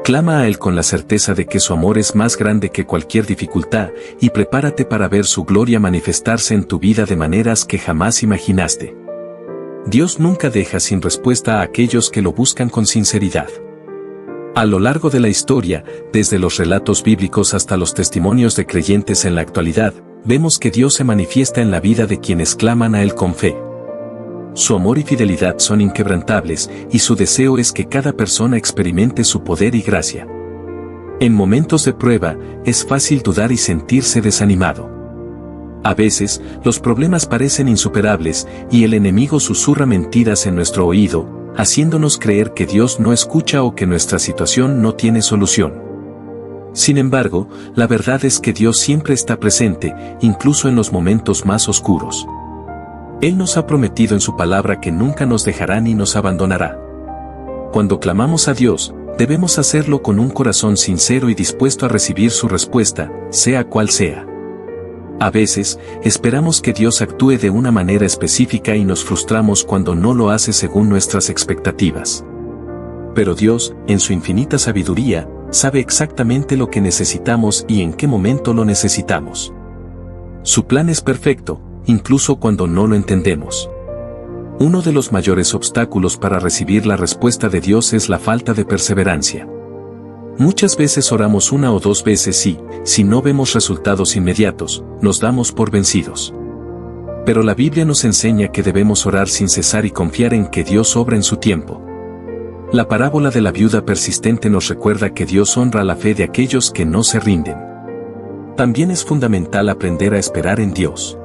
Clama a Él con la certeza de que su amor es más grande que cualquier dificultad, y prepárate para ver su gloria manifestarse en tu vida de maneras que jamás imaginaste. Dios nunca deja sin respuesta a aquellos que lo buscan con sinceridad. A lo largo de la historia, desde los relatos bíblicos hasta los testimonios de creyentes en la actualidad, vemos que Dios se manifiesta en la vida de quienes claman a Él con fe. Su amor y fidelidad son inquebrantables, y su deseo es que cada persona experimente su poder y gracia. En momentos de prueba, es fácil dudar y sentirse desanimado. A veces, los problemas parecen insuperables, y el enemigo susurra mentiras en nuestro oído, haciéndonos creer que Dios no escucha o que nuestra situación no tiene solución. Sin embargo, la verdad es que Dios siempre está presente, incluso en los momentos más oscuros. Él nos ha prometido en su palabra que nunca nos dejará ni nos abandonará. Cuando clamamos a Dios, debemos hacerlo con un corazón sincero y dispuesto a recibir su respuesta, sea cual sea. A veces, esperamos que Dios actúe de una manera específica y nos frustramos cuando no lo hace según nuestras expectativas. Pero Dios, en su infinita sabiduría, sabe exactamente lo que necesitamos y en qué momento lo necesitamos. Su plan es perfecto, incluso cuando no lo entendemos. Uno de los mayores obstáculos para recibir la respuesta de Dios es la falta de perseverancia. Muchas veces oramos una o dos veces y, si no vemos resultados inmediatos, nos damos por vencidos. Pero la Biblia nos enseña que debemos orar sin cesar y confiar en que Dios obra en su tiempo. La parábola de la viuda persistente nos recuerda que Dios honra la fe de aquellos que no se rinden. También es fundamental aprender a esperar en Dios.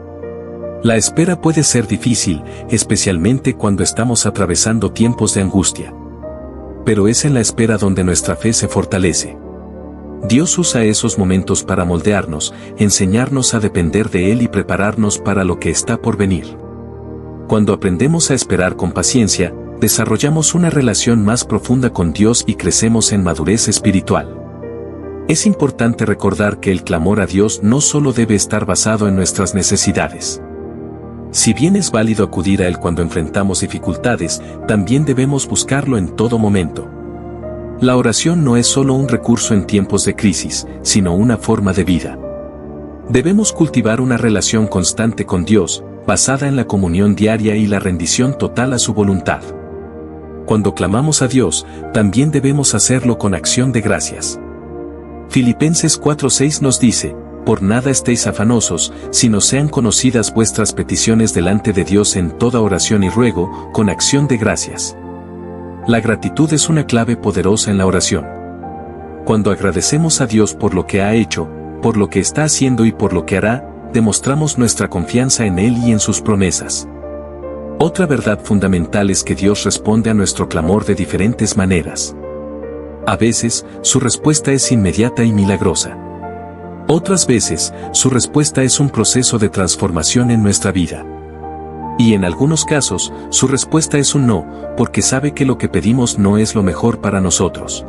La espera puede ser difícil, especialmente cuando estamos atravesando tiempos de angustia. Pero es en la espera donde nuestra fe se fortalece. Dios usa esos momentos para moldearnos, enseñarnos a depender de Él y prepararnos para lo que está por venir. Cuando aprendemos a esperar con paciencia, desarrollamos una relación más profunda con Dios y crecemos en madurez espiritual. Es importante recordar que el clamor a Dios no solo debe estar basado en nuestras necesidades. Si bien es válido acudir a Él cuando enfrentamos dificultades, también debemos buscarlo en todo momento. La oración no es solo un recurso en tiempos de crisis, sino una forma de vida. Debemos cultivar una relación constante con Dios, basada en la comunión diaria y la rendición total a su voluntad. Cuando clamamos a Dios, también debemos hacerlo con acción de gracias. Filipenses 4:6 nos dice: por nada estéis afanosos, sino sean conocidas vuestras peticiones delante de Dios en toda oración y ruego, con acción de gracias. La gratitud es una clave poderosa en la oración. Cuando agradecemos a Dios por lo que ha hecho, por lo que está haciendo y por lo que hará, demostramos nuestra confianza en Él y en sus promesas. Otra verdad fundamental es que Dios responde a nuestro clamor de diferentes maneras. A veces, su respuesta es inmediata y milagrosa. Otras veces, su respuesta es un proceso de transformación en nuestra vida. Y en algunos casos, su respuesta es un no, porque sabe que lo que pedimos no es lo mejor para nosotros.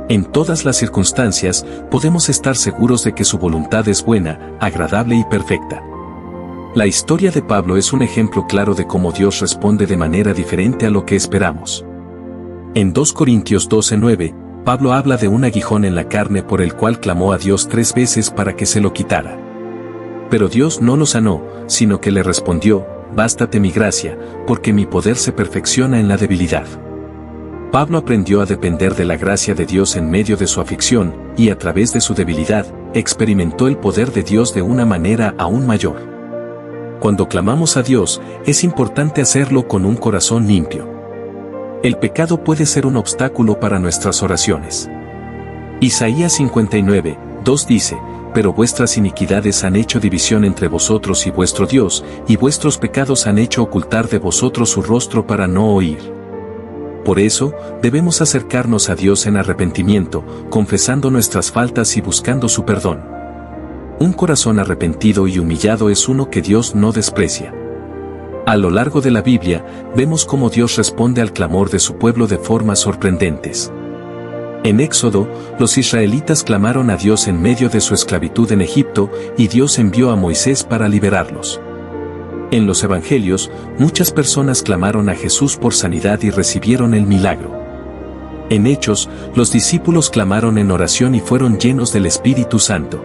En todas las circunstancias, podemos estar seguros de que su voluntad es buena, agradable y perfecta. La historia de Pablo es un ejemplo claro de cómo Dios responde de manera diferente a lo que esperamos. En 2 Corintios 12:9, Pablo habla de un aguijón en la carne por el cual clamó a Dios 3 veces para que se lo quitara. Pero Dios no lo sanó, sino que le respondió: bástate mi gracia, porque mi poder se perfecciona en la debilidad. Pablo aprendió a depender de la gracia de Dios en medio de su aflicción, y a través de su debilidad, experimentó el poder de Dios de una manera aún mayor. Cuando clamamos a Dios, es importante hacerlo con un corazón limpio. El pecado puede ser un obstáculo para nuestras oraciones. Isaías 59:2 dice: pero vuestras iniquidades han hecho división entre vosotros y vuestro Dios, y vuestros pecados han hecho ocultar de vosotros su rostro para no oír. Por eso, debemos acercarnos a Dios en arrepentimiento, confesando nuestras faltas y buscando su perdón. Un corazón arrepentido y humillado es uno que Dios no desprecia. A lo largo de la Biblia, vemos cómo Dios responde al clamor de su pueblo de formas sorprendentes. En Éxodo, los israelitas clamaron a Dios en medio de su esclavitud en Egipto, y Dios envió a Moisés para liberarlos. En los Evangelios, muchas personas clamaron a Jesús por sanidad y recibieron el milagro. En Hechos, los discípulos clamaron en oración y fueron llenos del Espíritu Santo.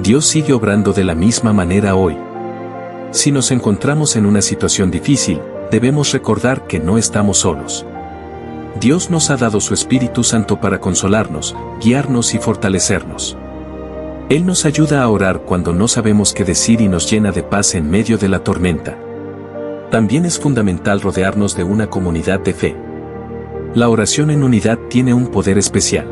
Dios sigue obrando de la misma manera hoy. Si nos encontramos en una situación difícil, debemos recordar que no estamos solos. Dios nos ha dado su Espíritu Santo para consolarnos, guiarnos y fortalecernos. Él nos ayuda a orar cuando no sabemos qué decir y nos llena de paz en medio de la tormenta. También es fundamental rodearnos de una comunidad de fe. La oración en unidad tiene un poder especial.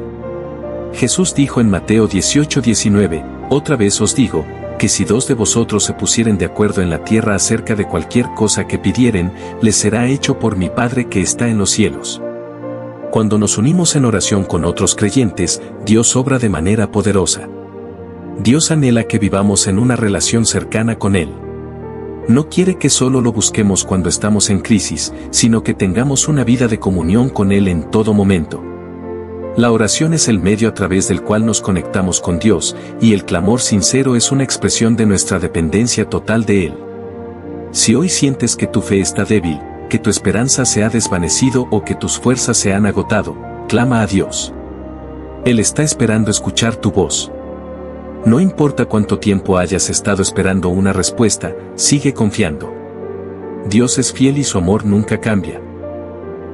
Jesús dijo en Mateo 18:19, otra vez os digo, que si 2 de vosotros se pusieren de acuerdo en la tierra acerca de cualquier cosa que pidieren, les será hecho por mi Padre que está en los cielos. Cuando nos unimos en oración con otros creyentes, Dios obra de manera poderosa. Dios anhela que vivamos en una relación cercana con Él. No quiere que solo lo busquemos cuando estamos en crisis, sino que tengamos una vida de comunión con Él en todo momento. La oración es el medio a través del cual nos conectamos con Dios, y el clamor sincero es una expresión de nuestra dependencia total de Él. Si hoy sientes que tu fe está débil, que tu esperanza se ha desvanecido o que tus fuerzas se han agotado, clama a Dios. Él está esperando escuchar tu voz. No importa cuánto tiempo hayas estado esperando una respuesta, sigue confiando. Dios es fiel y su amor nunca cambia.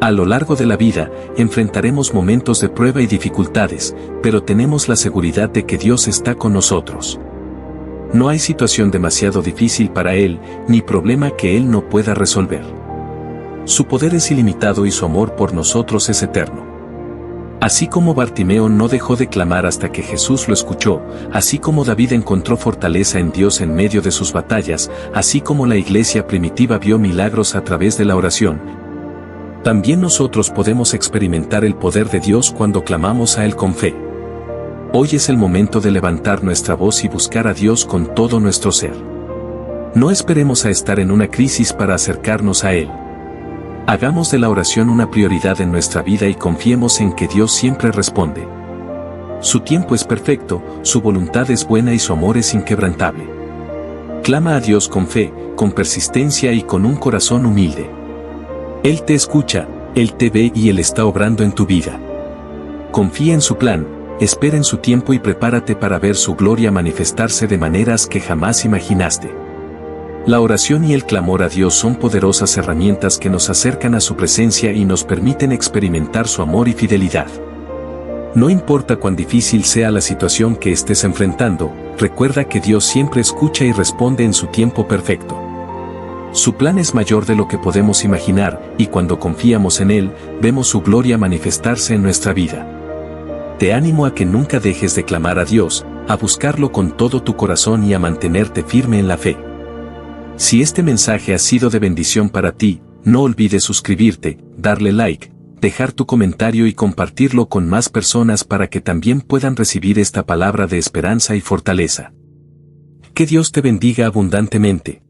A lo largo de la vida, enfrentaremos momentos de prueba y dificultades, pero tenemos la seguridad de que Dios está con nosotros. No hay situación demasiado difícil para Él, ni problema que Él no pueda resolver. Su poder es ilimitado y su amor por nosotros es eterno. Así como Bartimeo no dejó de clamar hasta que Jesús lo escuchó, así como David encontró fortaleza en Dios en medio de sus batallas, así como la iglesia primitiva vio milagros a través de la oración, también nosotros podemos experimentar el poder de Dios cuando clamamos a Él con fe. Hoy es el momento de levantar nuestra voz y buscar a Dios con todo nuestro ser. No esperemos a estar en una crisis para acercarnos a Él. Hagamos de la oración una prioridad en nuestra vida y confiemos en que Dios siempre responde. Su tiempo es perfecto, su voluntad es buena y su amor es inquebrantable. Clama a Dios con fe, con persistencia y con un corazón humilde. Él te escucha, Él te ve y Él está obrando en tu vida. Confía en su plan, espera en su tiempo y prepárate para ver su gloria manifestarse de maneras que jamás imaginaste. La oración y el clamor a Dios son poderosas herramientas que nos acercan a su presencia y nos permiten experimentar su amor y fidelidad. No importa cuán difícil sea la situación que estés enfrentando, recuerda que Dios siempre escucha y responde en su tiempo perfecto. Su plan es mayor de lo que podemos imaginar, y cuando confiamos en Él, vemos su gloria manifestarse en nuestra vida. Te animo a que nunca dejes de clamar a Dios, a buscarlo con todo tu corazón y a mantenerte firme en la fe. Si este mensaje ha sido de bendición para ti, no olvides suscribirte, darle like, dejar tu comentario y compartirlo con más personas para que también puedan recibir esta palabra de esperanza y fortaleza. Que Dios te bendiga abundantemente.